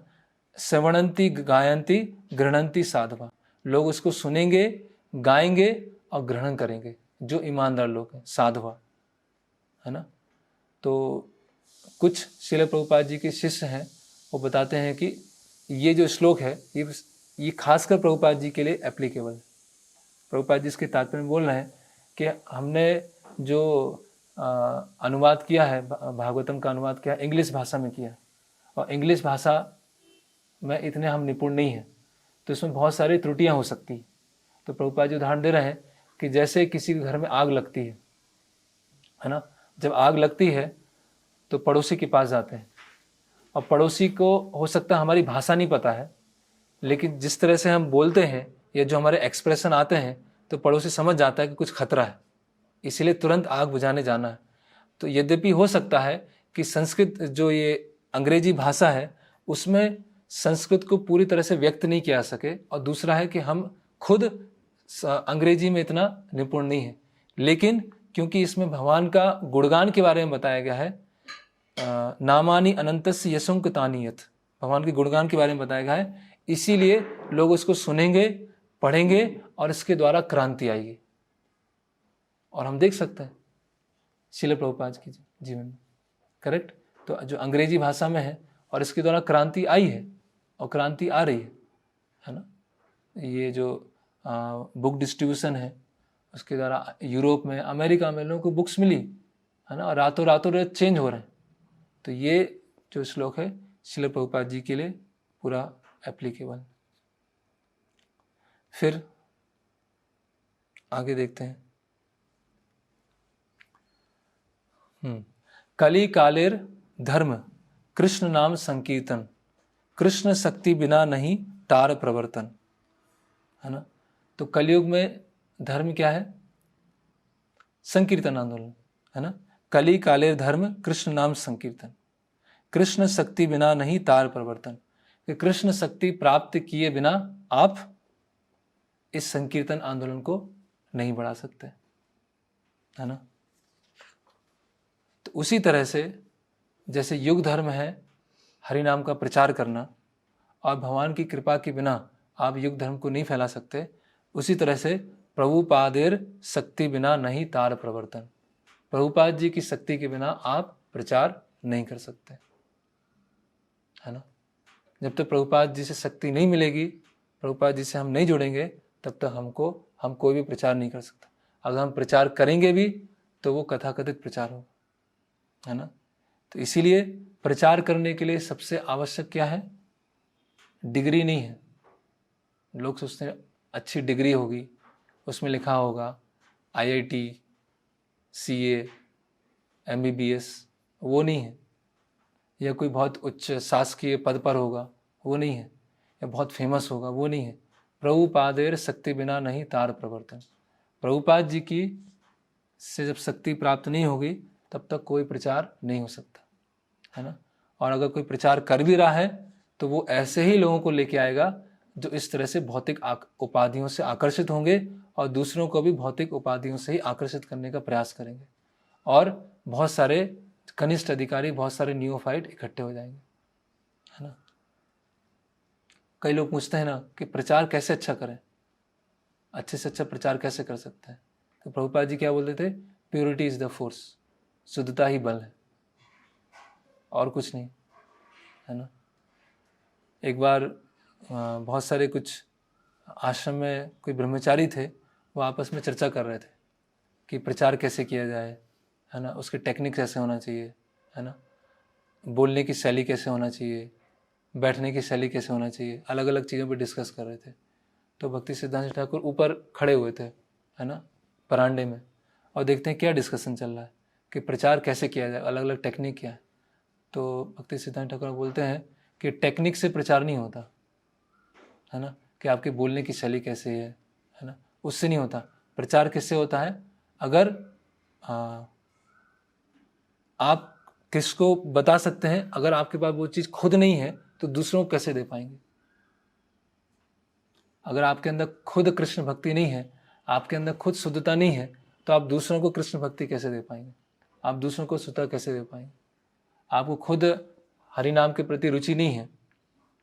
श्रवणंती गायंती गृह्णंती साधवा, लोग उसको सुनेंगे, गाएंगे और ग्रहण करेंगे, जो ईमानदार लोग हैं, साधवा, है ना। तो कुछ श्रील प्रभुपाद जी के शिष्य हैं, वो बताते हैं कि ये जो श्लोक है ये खासकर प्रभुपाद जी के लिए एप्लीकेबल है। प्रभुपाद जी इसके तात्पर्य में बोल रहे हैं कि हमने जो अनुवाद किया है, भागवतम का अनुवाद किया, इंग्लिश भाषा में किया, और इंग्लिश भाषा में इतने हम निपुण नहीं हैं, तो इसमें बहुत सारी त्रुटियां हो सकती हैं। तो प्रभुपाद जी उदाहरण दे रहे हैं कि जैसे किसी के घर में आग लगती है ना, जब आग लगती है तो पड़ोसी के पास जाते हैं, और पड़ोसी को हो सकता है हमारी भाषा नहीं पता है, लेकिन जिस तरह से हम बोलते हैं या जो हमारे एक्सप्रेशन आते हैं तो पड़ोसी समझ जाता है कि कुछ खतरा है, इसीलिए तुरंत आग बुझाने जाना है। तो यद्यपि हो सकता है कि संस्कृत जो ये अंग्रेजी भाषा है उसमें संस्कृत को पूरी तरह से व्यक्त नहीं किया सके, और दूसरा है कि हम खुद अंग्रेजी में इतना निपुण नहीं है, लेकिन क्योंकि इसमें भगवान का गुणगान के बारे में बताया गया है, नामानि अनंतस्य यशंकतानि यत्, भगवान के गुणगान के बारे में बताया गया है, इसीलिए लोग उसको सुनेंगे, पढ़ेंगे और इसके द्वारा क्रांति आएगी। और हम देख सकते हैं श्रील प्रभुपाद के जीवन में, करेक्ट। तो जो अंग्रेजी भाषा में है और इसके द्वारा क्रांति आई है और क्रांति आ रही है ना। ये जो बुक डिस्ट्रीब्यूशन है उसके द्वारा यूरोप में, अमेरिका में लोगों को बुक्स मिली, है ना, और रातों रात चेंज हो रहे हैं। तो ये जो श्लोक है श्रील प्रभुपाद जी के लिए पूरा एप्लीकेबल। फिर आगे देखते हैं। कली कालेर धर्म कृष्ण नाम संकीर्तन, कृष्ण शक्ति बिना नहीं तार प्रवर्तन, है ना। तो कलयुग में धर्म क्या है? संकीर्तन आंदोलन, है ना। कली कालेर धर्म कृष्ण नाम संकीर्तन, कृष्ण शक्ति बिना नहीं तार प्रवर्तन, कि कृष्ण शक्ति प्राप्त किए बिना आप इस संकीर्तन आंदोलन को नहीं बढ़ा सकते, है ना। तो उसी तरह से जैसे युग धर्म है हरि नाम का प्रचार करना, और भगवान की कृपा के बिना आप युग धर्म को नहीं फैला सकते, उसी तरह से प्रभुपादेर शक्ति बिना नहीं तार प्रवर्तन, प्रभुपाद जी की शक्ति के बिना आप प्रचार नहीं कर सकते, है ना। जब तक प्रभुपाद जी से शक्ति नहीं मिलेगी, प्रभुपाद जी से हम नहीं जुड़ेंगे, तब तक हम कोई भी प्रचार नहीं कर सकता। अगर हम प्रचार करेंगे भी तो वो कथाकथित प्रचार होगा, है ना। तो इसीलिए प्रचार करने के लिए सबसे आवश्यक क्या है? डिग्री नहीं है। लोग सोचते हैं अच्छी डिग्री होगी, उसमें लिखा होगा IIT, CA, MBBS, वो नहीं है। या कोई बहुत उच्च शासकीय पद पर होगा, वो नहीं है। या बहुत फेमस होगा, वो नहीं है। प्रभुपादेर शक्ति बिना नहीं तार प्रवर्तन, प्रभुपाद जी की से जब शक्ति प्राप्त नहीं होगी तब तक कोई प्रचार नहीं हो सकता, है ना। और अगर कोई प्रचार कर भी रहा है तो वो ऐसे ही लोगों को लेके आएगा जो इस तरह से भौतिक उपाधियों से आकर्षित होंगे और दूसरों को भी भौतिक उपाधियों से ही आकर्षित करने का प्रयास करेंगे, और बहुत सारे कनिष्ठ अधिकारी, बहुत सारे नियोफाइट इकट्ठे हो जाएंगे, है ना। कई लोग पूछते हैं ना कि प्रचार कैसे अच्छा करें, अच्छे से अच्छा प्रचार कैसे कर सकते हैं। तो प्रभुपाद जी क्या बोलते थे? प्योरिटी इज द फोर्स, शुद्धता ही बल है, और कुछ नहीं, है ना। एक बार बहुत सारे कुछ आश्रम में कोई ब्रह्मचारी थे, वो आपस में चर्चा कर रहे थे कि प्रचार कैसे किया जाए, है ना, उसके टेक्निक कैसे होना चाहिए, है ना, बोलने की शैली कैसे होना चाहिए, बैठने की शैली कैसे होना चाहिए, अलग अलग चीज़ों पर डिस्कस कर रहे थे। तो भक्ति सिद्धांत ठाकुर ऊपर खड़े हुए थे, है ना, बरामदे में, और देखते हैं क्या डिस्कशन चल रहा है कि प्रचार कैसे किया जाए, अलग अलग टेक्निक क्या है। तो भक्ति सिद्धांत ठाकुर बोलते हैं कि टेक्निक से प्रचार नहीं होता, है ना, कि आपकी बोलने की शैली कैसे है ना, उससे नहीं होता। प्रचार किससे होता है? अगर आप किसको बता सकते हैं, अगर आपके पास वो चीज़ खुद नहीं है तो दूसरों को कैसे दे पाएंगे। अगर आपके अंदर खुद कृष्ण भक्ति नहीं है, आपके अंदर खुद शुद्धता नहीं है, तो आप दूसरों को कृष्ण भक्ति कैसे दे पाएंगे, आप दूसरों को शुद्धता कैसे दे पाएंगे। आपको खुद हरि नाम के प्रति रुचि नहीं है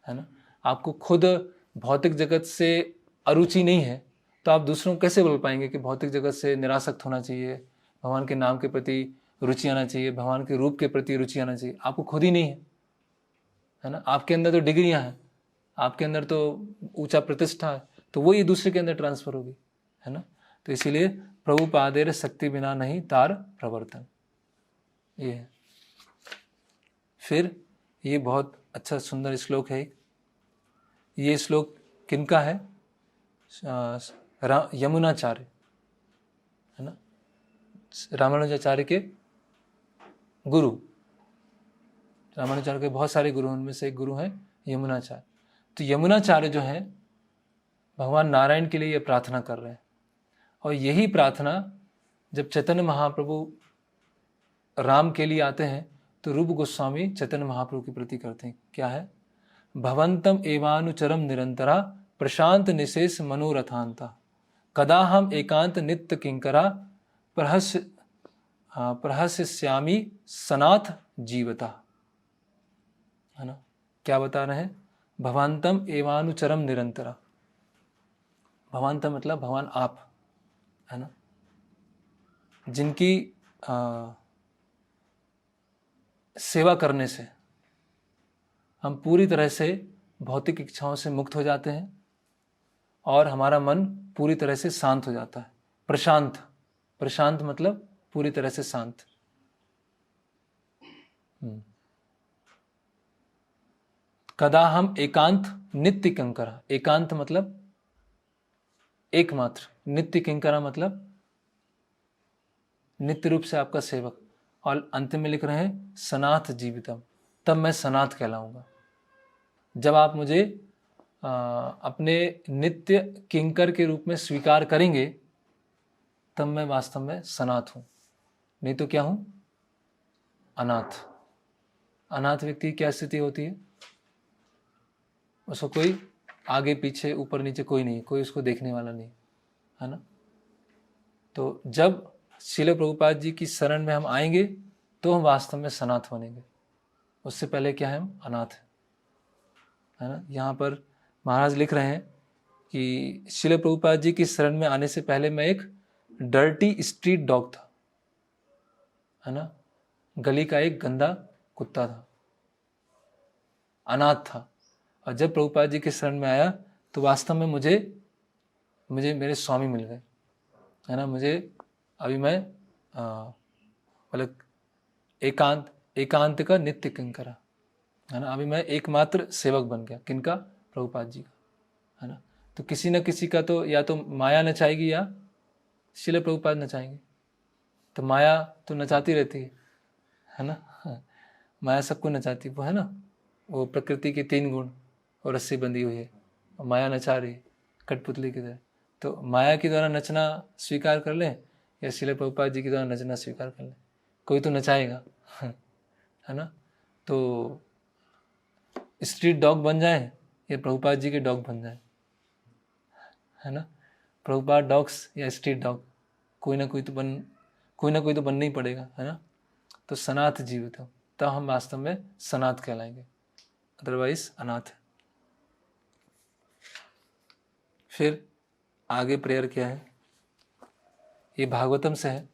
ना, आपको खुद भौतिक जगत से अरुचि नहीं है, तो आप दूसरों को कैसे बोल पाएंगे कि भौतिक जगत से निरासक्त होना चाहिए, भगवान के नाम के प्रति रुचि आना चाहिए, भगवान के रूप के प्रति रुचि आना चाहिए। आपको खुद ही नहीं है ना। आपके अंदर तो डिग्रियां हैं, आपके अंदर तो ऊंचा प्रतिष्ठा है, तो वो ये दूसरे के अंदर ट्रांसफर होगी, है ना। तो इसीलिए प्रभुपादेर शक्ति बिना नहीं तार प्रवर्तन, ये है। फिर ये बहुत अच्छा सुंदर श्लोक है। ये श्लोक किनका है? यमुनाचार्य, है ना, रामानुजाचार्य के गुरु। रामानुजाचार्य के बहुत सारे गुरु, उनमें से एक गुरु हैं यमुनाचार्य। तो यमुनाचार्य जो है भगवान नारायण के लिए ये प्रार्थना कर रहे हैं, और यही प्रार्थना जब चैतन्य महाप्रभु राम के लिए आते हैं तो रूप गोस्वामी चैतन्य महाप्रभु के प्रति करते हैं। क्या है? भवंतम एवानुचरम निरंतरा प्रशांत निशेष मनोरथांता, कदा हम एकांत नित्य किंकरा प्रहस्यामी सनाथ जीवता, है ना। क्या बता रहे हैं? भवंतम एवानुचरम निरंतरा, भवंतम मतलब भगवान आप, है ना, जिनकी सेवा करने से हम पूरी तरह से भौतिक इच्छाओं से मुक्त हो जाते हैं और हमारा मन पूरी तरह से शांत हो जाता है। प्रशांत, प्रशांत मतलब पूरी तरह से शांत। कदा हम एकांत नित्य कंकरा, एकांत मतलब एकमात्र, नित्य किंकरा मतलब नित्य रूप से आपका सेवक, और अंत में लिख रहे हैं सनाथ जीवितम, तब मैं सनाथ कहलाऊंगा। जब आप मुझे अपने नित्य किंकर के रूप में स्वीकार करेंगे तब मैं वास्तव में सनाथ हूँ, नहीं तो क्या हूँ? अनाथ। अनाथ व्यक्ति की क्या स्थिति होती है? उसको कोई आगे पीछे ऊपर नीचे कोई नहीं, कोई उसको देखने वाला नहीं, है ना। तो जब श्रील प्रभुपाद जी की शरण में हम आएंगे तो हम वास्तव में सनाथ बनेंगे, उससे पहले क्या है? हम अनाथ है ना। यहाँ पर महाराज लिख रहे हैं कि श्रील प्रभुपाद जी की शरण में आने से पहले मैं एक डर्टी स्ट्रीट डॉग था, है ना, गली का एक गंदा कुत्ता था, अनाथ था। और जब प्रभुपाद जी के शरण में आया तो वास्तव में मुझे मेरे स्वामी मिल गए, है ना। मुझे अभी मैं मतलब एकांत का नित्य किंकरा, है ना। अभी मैं एकमात्र सेवक बन गया, किनका? प्रभुपाद जी का, है ना। तो किसी न किसी का तो या तो माया नचाएगी या श्रील प्रभुपाद नचाएंगे। तो माया तो नचाती रहती है ना। माया सबको नचाती, वो है ना, वो प्रकृति के 3 गुण और रस्सी बंधी हुई है, माया नचा रही कठपुतली की तरह। तो माया के द्वारा नचना स्वीकार कर लें या श्रील प्रभुपाद जी के द्वारा नचना स्वीकार कर लें, कोई तो नचाएगा, है ना। तो स्ट्रीट डॉग बन जाए या प्रभुपाद जी के डॉग बन जाए, है ना। प्रभुपाद डॉग्स या स्ट्रीट डॉग, कोई ना कोई तो बनना ही पड़ेगा, है ना। तो सनाथ जीवित हो, तब हम वास्तव में सनाथ कहलाएंगे, अदरवाइज अनाथ। फिर आगे प्रेयर क्या है? ये भागवतम से है,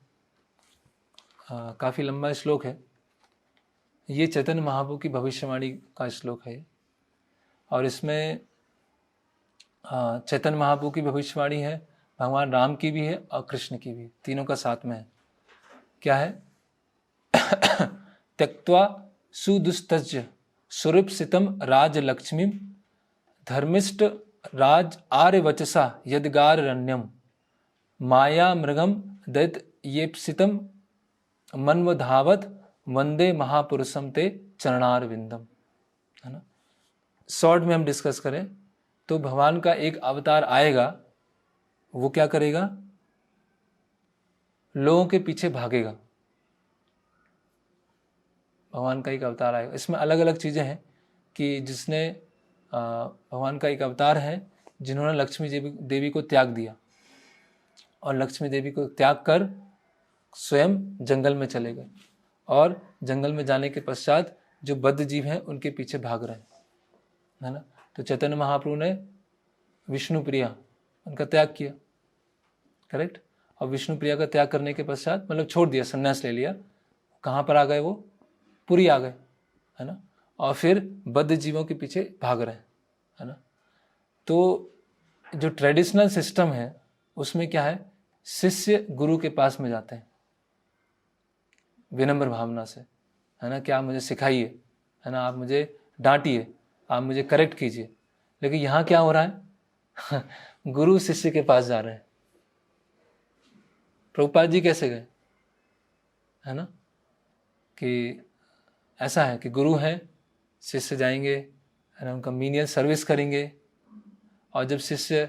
काफ़ी लंबा श्लोक है। ये चैतन्य महाप्रभु की भविष्यवाणी का श्लोक है, और इसमें चैतन्य महाप्रभु की भविष्यवाणी है, भगवान राम की भी है और कृष्ण की भी, तीनों का साथ में है। क्या है? त्यक्त्वा सुदुस्तज्य सुरूपसितम राजलक्ष्मी धर्मिष्ठ राज आर्यवचसा यदगारण्यम माया मृगम दैत येप्सितम मन्वधावत वंदे महापुरुषम ते चरणारविंदम, है ना। शॉर्ट में हम डिस्कस करें तो भगवान का एक अवतार आएगा, वो क्या करेगा? लोगों के पीछे भागेगा। भगवान का एक अवतार आएगा, इसमें अलग अलग चीज़ें हैं कि जिसने भगवान का एक अवतार है जिन्होंने लक्ष्मी देवी को त्याग दिया, और लक्ष्मी देवी को त्याग कर स्वयं जंगल में चले गए, और जंगल में जाने के पश्चात जो बद्ध जीव हैं उनके पीछे भाग रहे हैं, है ना। तो चैतन्य महाप्रभु ने विष्णु प्रिया उनका त्याग किया, करेक्ट। और विष्णु प्रिया का त्याग करने के पश्चात मतलब छोड़ दिया, संन्यास ले लिया। कहाँ पर आ गए? वो पुरी आ गए, है ना। और फिर बद्ध जीवों के पीछे भाग रहे हैं, है ना। तो जो ट्रेडिशनल सिस्टम है उसमें क्या है? शिष्य गुरु के पास में जाते हैं विनम्र भावना से, है ना, कि आप मुझे सिखाइए, है ना, आप मुझे डांटिए, आप मुझे करेक्ट कीजिए। लेकिन यहाँ क्या हो रहा है? गुरु शिष्य के पास जा रहे हैं। प्रभुपाद जी कैसे गए, है ना, कि ऐसा है कि गुरु हैं, शिष्य जाएंगे, है ना, उनका मीनियल सर्विस करेंगे, और जब शिष्य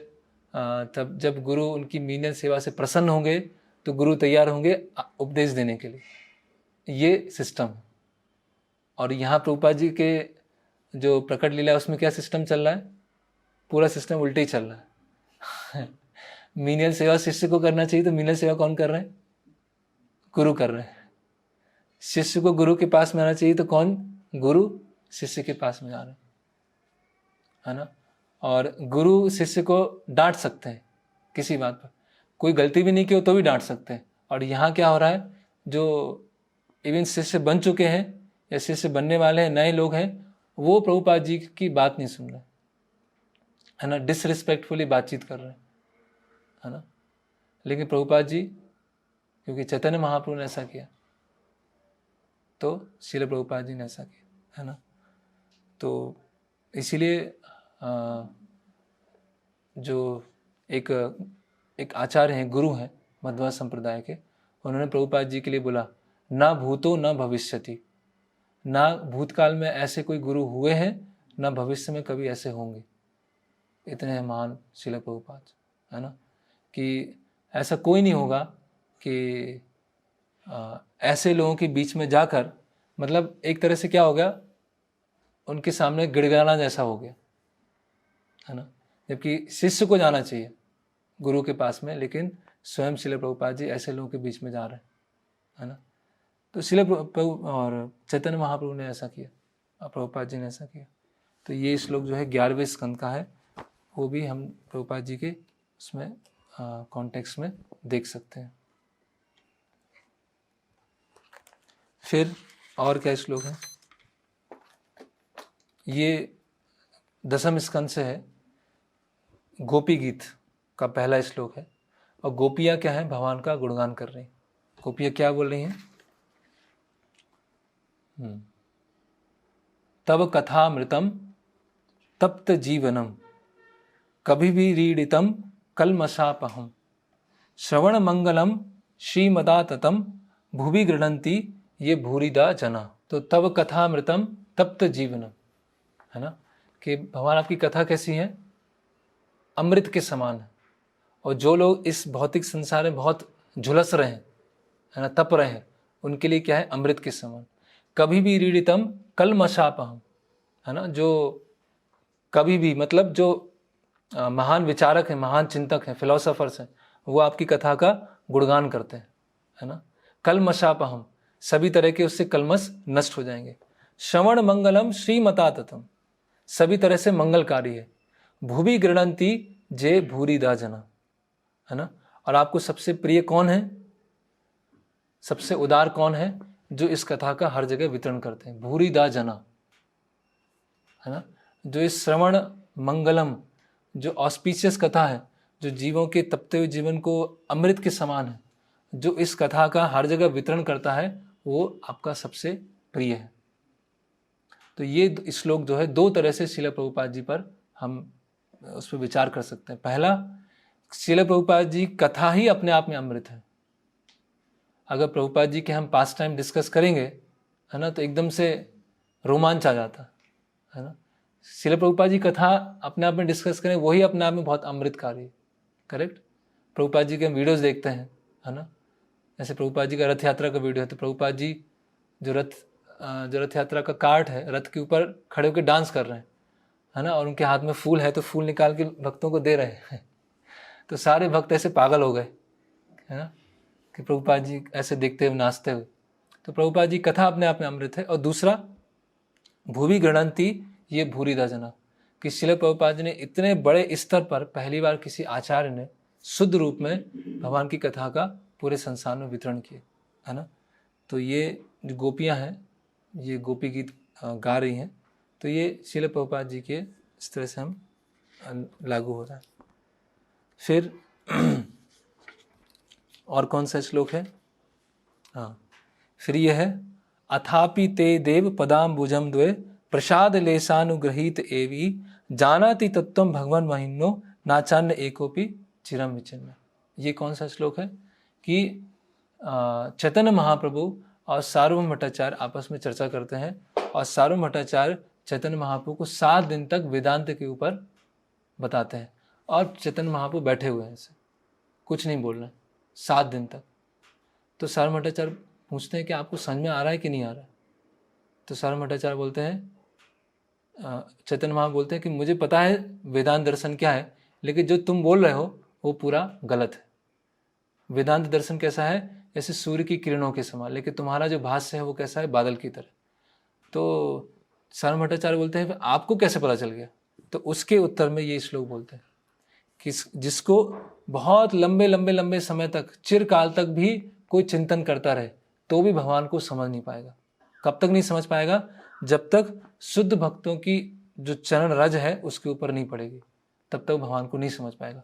तब जब गुरु उनकी मीनियल सेवा से प्रसन्न होंगे तो गुरु तैयार होंगे उपदेश देने के लिए। ये सिस्टम है। और यहाँ प्रभुपाद जी के जो प्रकट लीला है उसमें क्या सिस्टम चल रहा है? पूरा सिस्टम उल्टे ही चल रहा है। मीनियल सेवा शिष्य को करना चाहिए, तो मीनियल सेवा कौन कर रहे हैं? गुरु कर रहे हैं। शिष्य को गुरु के पास में आना चाहिए, तो कौन? गुरु शिष्य के पास में जा रहे हैं, है ना। और गुरु शिष्य को डांट सकते हैं किसी बात पर, कोई गलती भी नहीं की हो तो भी डांट सकते हैं। और यहाँ क्या हो रहा है? जो इवन शिष्य बन चुके हैं या शिष्य बनने वाले हैं, नए लोग हैं, वो प्रभुपाद जी की बात नहीं सुन रहे, है ना, डिसरिस्पेक्टफुली बातचीत कर रहे हैं, है ना। लेकिन प्रभुपाद जी, क्योंकि चैतन्य महाप्रभु ने ऐसा किया, तो श्रील प्रभुपाद जी ने ऐसा किया, है ना। तो इसीलिए जो एक आचार्य हैं, गुरु हैं मध्वा संप्रदाय के, उन्होंने प्रभुपाद जी के लिए बोला, ना भूतो न भविष्यति, ना भूतकाल में ऐसे कोई गुरु हुए हैं, ना भविष्य में कभी ऐसे होंगे। इतने महान श्रील प्रभुपाद, है ना, कि ऐसा कोई नहीं होगा कि ऐसे लोगों के बीच में जाकर, मतलब एक तरह से क्या हो गया, उनके सामने गिड़गिड़ाना जैसा हो गया, है ना। जबकि शिष्य को जाना चाहिए गुरु के पास में, लेकिन स्वयं श्रील प्रभुपाद जी ऐसे लोगों के बीच में जा रहे हैं, है ना। तो श्रील प्रभु और चैतन्य महाप्रभु ने ऐसा किया और प्रभुपाद जी ने ऐसा किया। तो ये श्लोक जो है 11वें स्कंद का है, वो भी हम प्रभुपाद जी के उसमें कॉन्टेक्स्ट में देख सकते हैं। फिर और क्या श्लोक है, ये 10वें स्कंद से है, गोपी गीत का पहला श्लोक है। और गोपियाँ क्या है, भगवान का गुणगान कर रही हैं। गोपियाँ क्या बोल रही हैं, तब कथामृतम तप्त जीवनम कभिभिरीडितम कल्मषापहम श्रवण मंगलम श्रीमदाततम भुवि गृह्णन्ति ये भूरिदा जना। तो तब कथामृतम तप्त जीवनम, है ना, कि भगवान आपकी कथा कैसी है, अमृत के समान है। और जो लोग इस भौतिक संसार में बहुत झुलस रहे हैं, है ना, तप रहे हैं, उनके लिए क्या है, अमृत के समान। कभी भी रीडितम कल्मषापहम, है ना, जो कभी भी मतलब जो महान विचारक हैं, महान चिंतक हैं, फिलोसोफर्स हैं, वो आपकी कथा का गुणगान करते हैं, है ना। कल्मषापहम, सभी तरह के उससे कल्मष नष्ट हो जाएंगे। श्रवण मंगलम श्रीमताततम, सभी तरह से मंगलकारी है। भुवि गृह्णन्ति जे भूरिदा जना, है ना। और आपको सबसे प्रिय कौन है, सबसे उदार कौन है, जो इस कथा का हर जगह वितरण करते हैं, भूरिदा जना, है ना। जो इस श्रवण मंगलम, जो ऑस्पिशियस कथा है, जो जीवों के तपते हुए जीवन को अमृत के समान है, जो इस कथा का हर जगह वितरण करता है, वो आपका सबसे प्रिय है। तो ये श्लोक जो है 2 तरह से श्रील प्रभुपाद जी पर हम उस पर विचार कर सकते हैं। पहला, श्रील प्रभुपाद जी कथा ही अपने आप में अमृत है। अगर प्रभुपाद जी के हम पास टाइम डिस्कस करेंगे, है ना, तो एकदम से रोमांच आ जाता है ना। श्रील प्रभुपाद जी कथा अपने आप में डिस्कस करें, वही अपने आप में बहुत अमृतकारी है। करेक्ट। प्रभुपाद जी के हम वीडियोस देखते हैं, है ना, जैसे प्रभुपाद जी का रथ यात्रा का वीडियो है, तो प्रभुपाद जी जो रथ यात्रा का कार्ट है, रथ के ऊपर खड़े होकर डांस कर रहे हैं, है ना, और उनके हाथ में फूल है, तो फूल निकाल के भक्तों को दे रहे हैं। तो सारे भक्त ऐसे पागल हो गए, है ना, कि प्रभुपाद जी ऐसे देखते हुए, नाचते हुए। तो प्रभुपाद जी कथा अपने आप में अमृत है। और दूसरा, भुवि गृह्णन्ति ये भूरिदा जना, कि श्रील प्रभुपाद जी ने इतने बड़े स्तर पर पहली बार किसी आचार्य ने शुद्ध रूप में भगवान की कथा का पूरे संसार में वितरण किए, है ना। तो ये जो गोपियाँ हैं, ये गोपी गीत गा रही हैं, तो ये श्रील प्रभुपाद जी के इस तरह से हम लागू हो रहा है। फिर और कौन सा श्लोक है, हाँ, फिर यह है, अथापि ते देव पदाम्बुजम द्वे प्रसाद लेशानुग्रहीत एवी जानाति तत्त्वं भगवान महिम्नो नाचान्य एकोपि चिरम विचिन्न। ये कौन सा श्लोक है कि चैतन्य महाप्रभु और सार्वभौम भट्टाचार्य आपस में चर्चा करते हैं, और सार्वभौम भट्टाचार्य चैतन्य महाप्रभु को 7 दिन तक वेदांत के ऊपर बताते हैं, और चैतन्य महाप्रभु बैठे हुए हैं, ऐसे कुछ नहीं बोल रहे 7 दिन तक। तो सार्वभौम भट्टाचार्य पूछते हैं कि आपको समझ में आ रहा है कि नहीं आ रहा है। तो सार्वभौम भट्टाचार्य बोलते हैं, चैतन्य महाप्रभु बोलते हैं कि मुझे पता है वेदांत दर्शन क्या है, लेकिन जो तुम बोल रहे हो वो पूरा गलत है। वेदांत दर्शन कैसा है, जैसे सूर्य की किरणों के समान, लेकिन तुम्हारा जो भाष्य है वो कैसा है, बादल की तरह। तो सार्वभौम भट्टाचार्य बोलते हैं आपको कैसे पता चल गया। तो उसके उत्तर में ये श्लोक बोलते हैं कि जिसको बहुत लंबे लंबे लंबे समय तक, चिरकाल तक भी कोई चिंतन करता रहे, तो भी भगवान को समझ नहीं पाएगा। कब तक नहीं समझ पाएगा, जब तक शुद्ध भक्तों की जो चरण रज है उसके ऊपर नहीं पड़ेगी, तब तक भगवान को नहीं समझ पाएगा।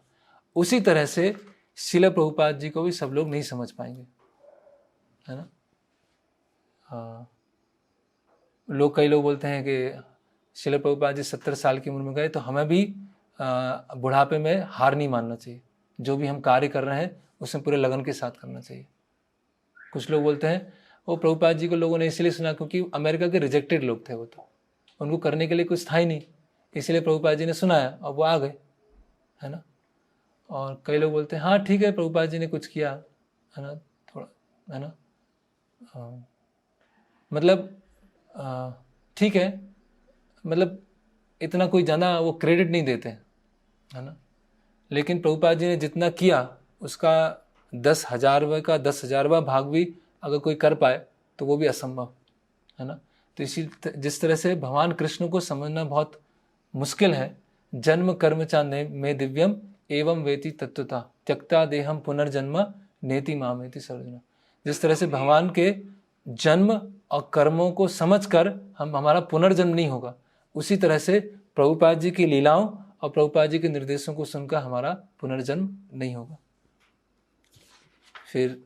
उसी तरह से श्रील प्रभुपाद जी को भी सब लोग नहीं समझ पाएंगे, है ना। कई लोग बोलते हैं कि श्रील प्रभुपाद जी 70 साल की उम्र में गए, तो हमें भी बुढ़ापे में हार नहीं मानना चाहिए। जो भी हम कार्य कर रहे हैं उसमें पूरे लगन के साथ करना चाहिए। कुछ लोग बोलते हैं वो प्रभुपाद जी को लोगों ने इसलिए सुना क्योंकि अमेरिका के रिजेक्टेड लोग थे, वो तो उनको करने के लिए कुछ था ही नहीं, इसलिए प्रभुपाद जी ने सुनाया और वो आ गए, है ना। और कई लोग बोलते हैं हाँ ठीक है प्रभुपाद जी ने कुछ किया, है ना, थोड़ा, है ना, मतलब ठीक है, मतलब इतना कोई ज़्यादा वो क्रेडिट नहीं देते, है ना। लेकिन प्रभुपाद जी ने जितना किया उसका 10,000वें का 10,000वां भाग भी अगर कोई कर पाए तो वो भी असंभव, है ना। तो इसी जिस तरह से भगवान कृष्ण को समझना बहुत मुश्किल है। जन्म कर्म चा में दिव्यम एवं वेति तत्वता त्यक्ता देहम पुनर्जन्म नेति मामेति सर्वजना। जिस तरह से भगवान के जन्म और कर्मों को समझकर हमारा पुनर्जन्म नहीं होगा, उसी तरह से प्रभुपाद जी की लीलाओं और प्रभुपाद जी के निर्देशों को सुनकर हमारा पुनर्जन्म नहीं होगा। फिर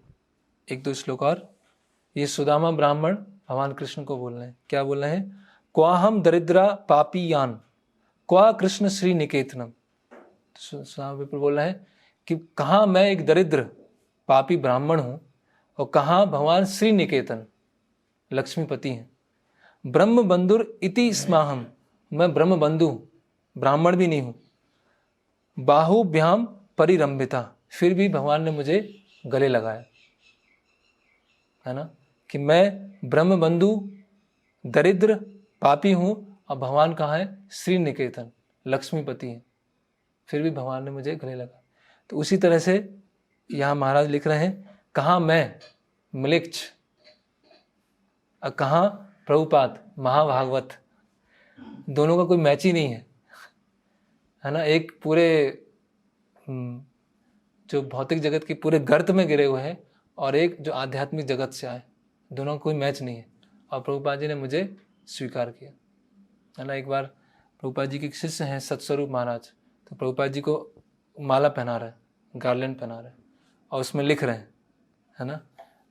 एक दो श्लोक और, ये सुदामा ब्राह्मण भगवान कृष्ण को बोल रहे हैं, क्या बोल रहे हैं, क्वा हम दरिद्रा पापी यान क्वा कृष्ण श्री निकेतनम। सुदामा विप्र बोल रहे हैं कि कहाँ मैं एक दरिद्र पापी ब्राह्मण हूँ और कहाँ भगवान श्री निकेतन लक्ष्मीपति हैं। ब्रह्म बंधुर इति स्माहम, मैं ब्रह्म बंधु ब्राह्मण भी नहीं हूँ। बाहुभ्याम परिरंभिता, फिर भी भगवान ने मुझे गले लगाया, है ना, कि मैं ब्रह्म बंधु दरिद्र पापी हूँ और भगवान कहाँ है, श्री निकेतन लक्ष्मीपति हैं, फिर भी भगवान ने मुझे गले लगा। तो उसी तरह से यहाँ महाराज लिख रहे हैं, कहाँ मैं म्लेच्छ और कहाँ प्रभुपाद महाभागवत, दोनों का कोई मैच ही नहीं है ना। एक पूरे जो भौतिक जगत के पूरे गर्त में गिरे हुए हैं और एक जो आध्यात्मिक जगत से आए, दोनों का कोई मैच नहीं है। और प्रभुपाद जी ने मुझे स्वीकार किया, है ना। एक बार प्रभुपाद जी के शिष्य हैं सत्स्वरूप महाराज, तो प्रभुपाद जी को माला पहना रहे, गार्लैंड पहना रहे और उसमें लिख रहे हैं, है ना,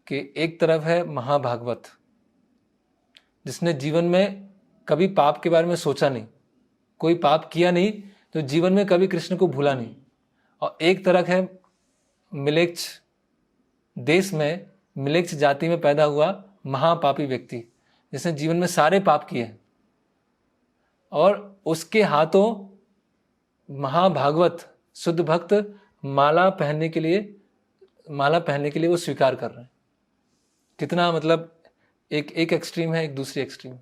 कि एक तरफ है महाभागवत जिसने जीवन में कभी पाप के बारे में सोचा नहीं, कोई पाप किया नहीं, तो जीवन में कभी कृष्ण को भूला नहीं। और एक तरफ है मिलेच्छ देश में, मिलेच्छ जाति में पैदा हुआ महापापी व्यक्ति जिसने जीवन में सारे पाप किए और उसके हाथों महाभागवत शुद्ध भक्त माला पहनने के लिए वो स्वीकार कर रहे हैं। कितना मतलब एक एक्सट्रीम है, एक दूसरी एक्सट्रीम।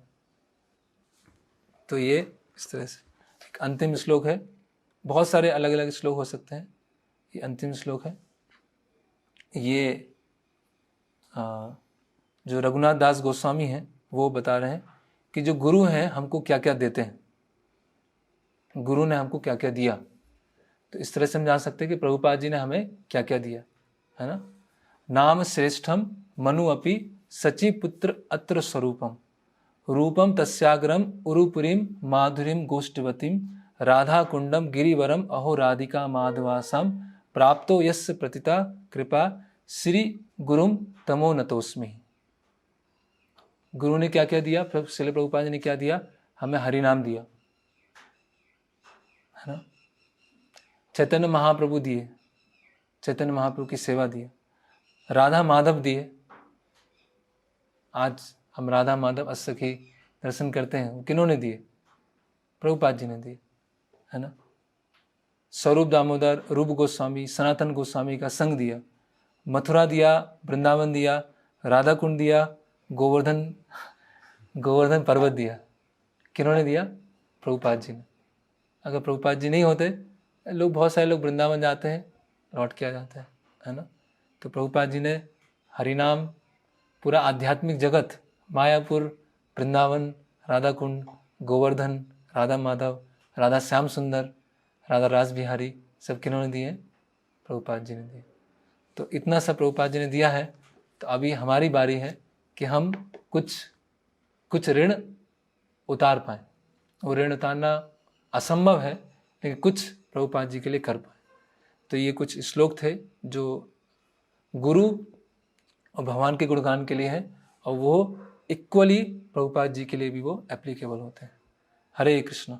तो ये इस तरह से एक अंतिम श्लोक है, बहुत सारे अलग अलग श्लोक हो सकते हैं, ये अंतिम श्लोक है। ये जो रघुनाथ दास गोस्वामी हैं वो बता रहे हैं कि जो गुरु हैं हमको क्या क्या देते हैं, गुरु ने हमको क्या क्या दिया। तो इस तरह से हम जान सकते हैं कि प्रभुपाद जी ने हमें क्या क्या दिया, है ना। नाम श्रेष्ठम मनु अपि सची पुत्र अत्र स्वरूपम रूपम तस्याग्रम उरुपुरीम माधुरीम गोष्ठवतीम राधा कुंडम गिरिवरम अहो राधिका माधवासम प्राप्तो यस्य प्रतिता कृपा श्री गुरुम तमो नतोस्मि। गुरु ने क्या क्या दिया, श्रील प्रभुपाद जी ने क्या दिया, हमें हरि नाम दिया, है ना। चैतन्य महाप्रभु दिए, चैतन्य महाप्रभु की सेवा दिए, राधा माधव दिए। आज हम राधा माधव असखी दर्शन करते हैं, वो किन्होंने दिए, प्रभुपाद जी ने दिए, है ना। स्वरूप दामोदर, रूप गोस्वामी, सनातन गोस्वामी का संग दिया, मथुरा दिया, वृंदावन दिया, राधा कुंड दिया, गोवर्धन पर्वत दिया। किन्होंने दिया, प्रभुपाद जी ने। अगर प्रभुपाद जी नहीं होते, लोग बहुत सारे लोग वृंदावन जाते हैं लौट के आ जाते हैं, है ना। तो प्रभुपाद जी ने हरिनाम, पूरा आध्यात्मिक जगत, मायापुर, वृंदावन, राधा कुंड, गोवर्धन, राधा माधव, राधा श्याम सुंदर, राधा रास बिहारी, सब किन्होंने दिए, प्रभुपाद जी ने दिए। तो इतना सब प्रभुपाद जी ने दिया है। तो अभी हमारी बारी है कि हम कुछ ऋण उतार पाएँ। वो ऋण उतारना असंभव है, लेकिन कुछ प्रभुपाद जी के लिए कर पाए। तो ये कुछ श्लोक थे जो गुरु और भगवान के गुणगान के लिए है, और वो इक्वली प्रभुपाद जी के लिए भी वो एप्लीकेबल होते हैं। हरे कृष्ण।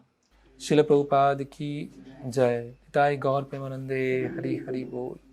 शिल प्रभुपाद की जय। निताई गौर प्रेमानंदे। हरि हरि बोल।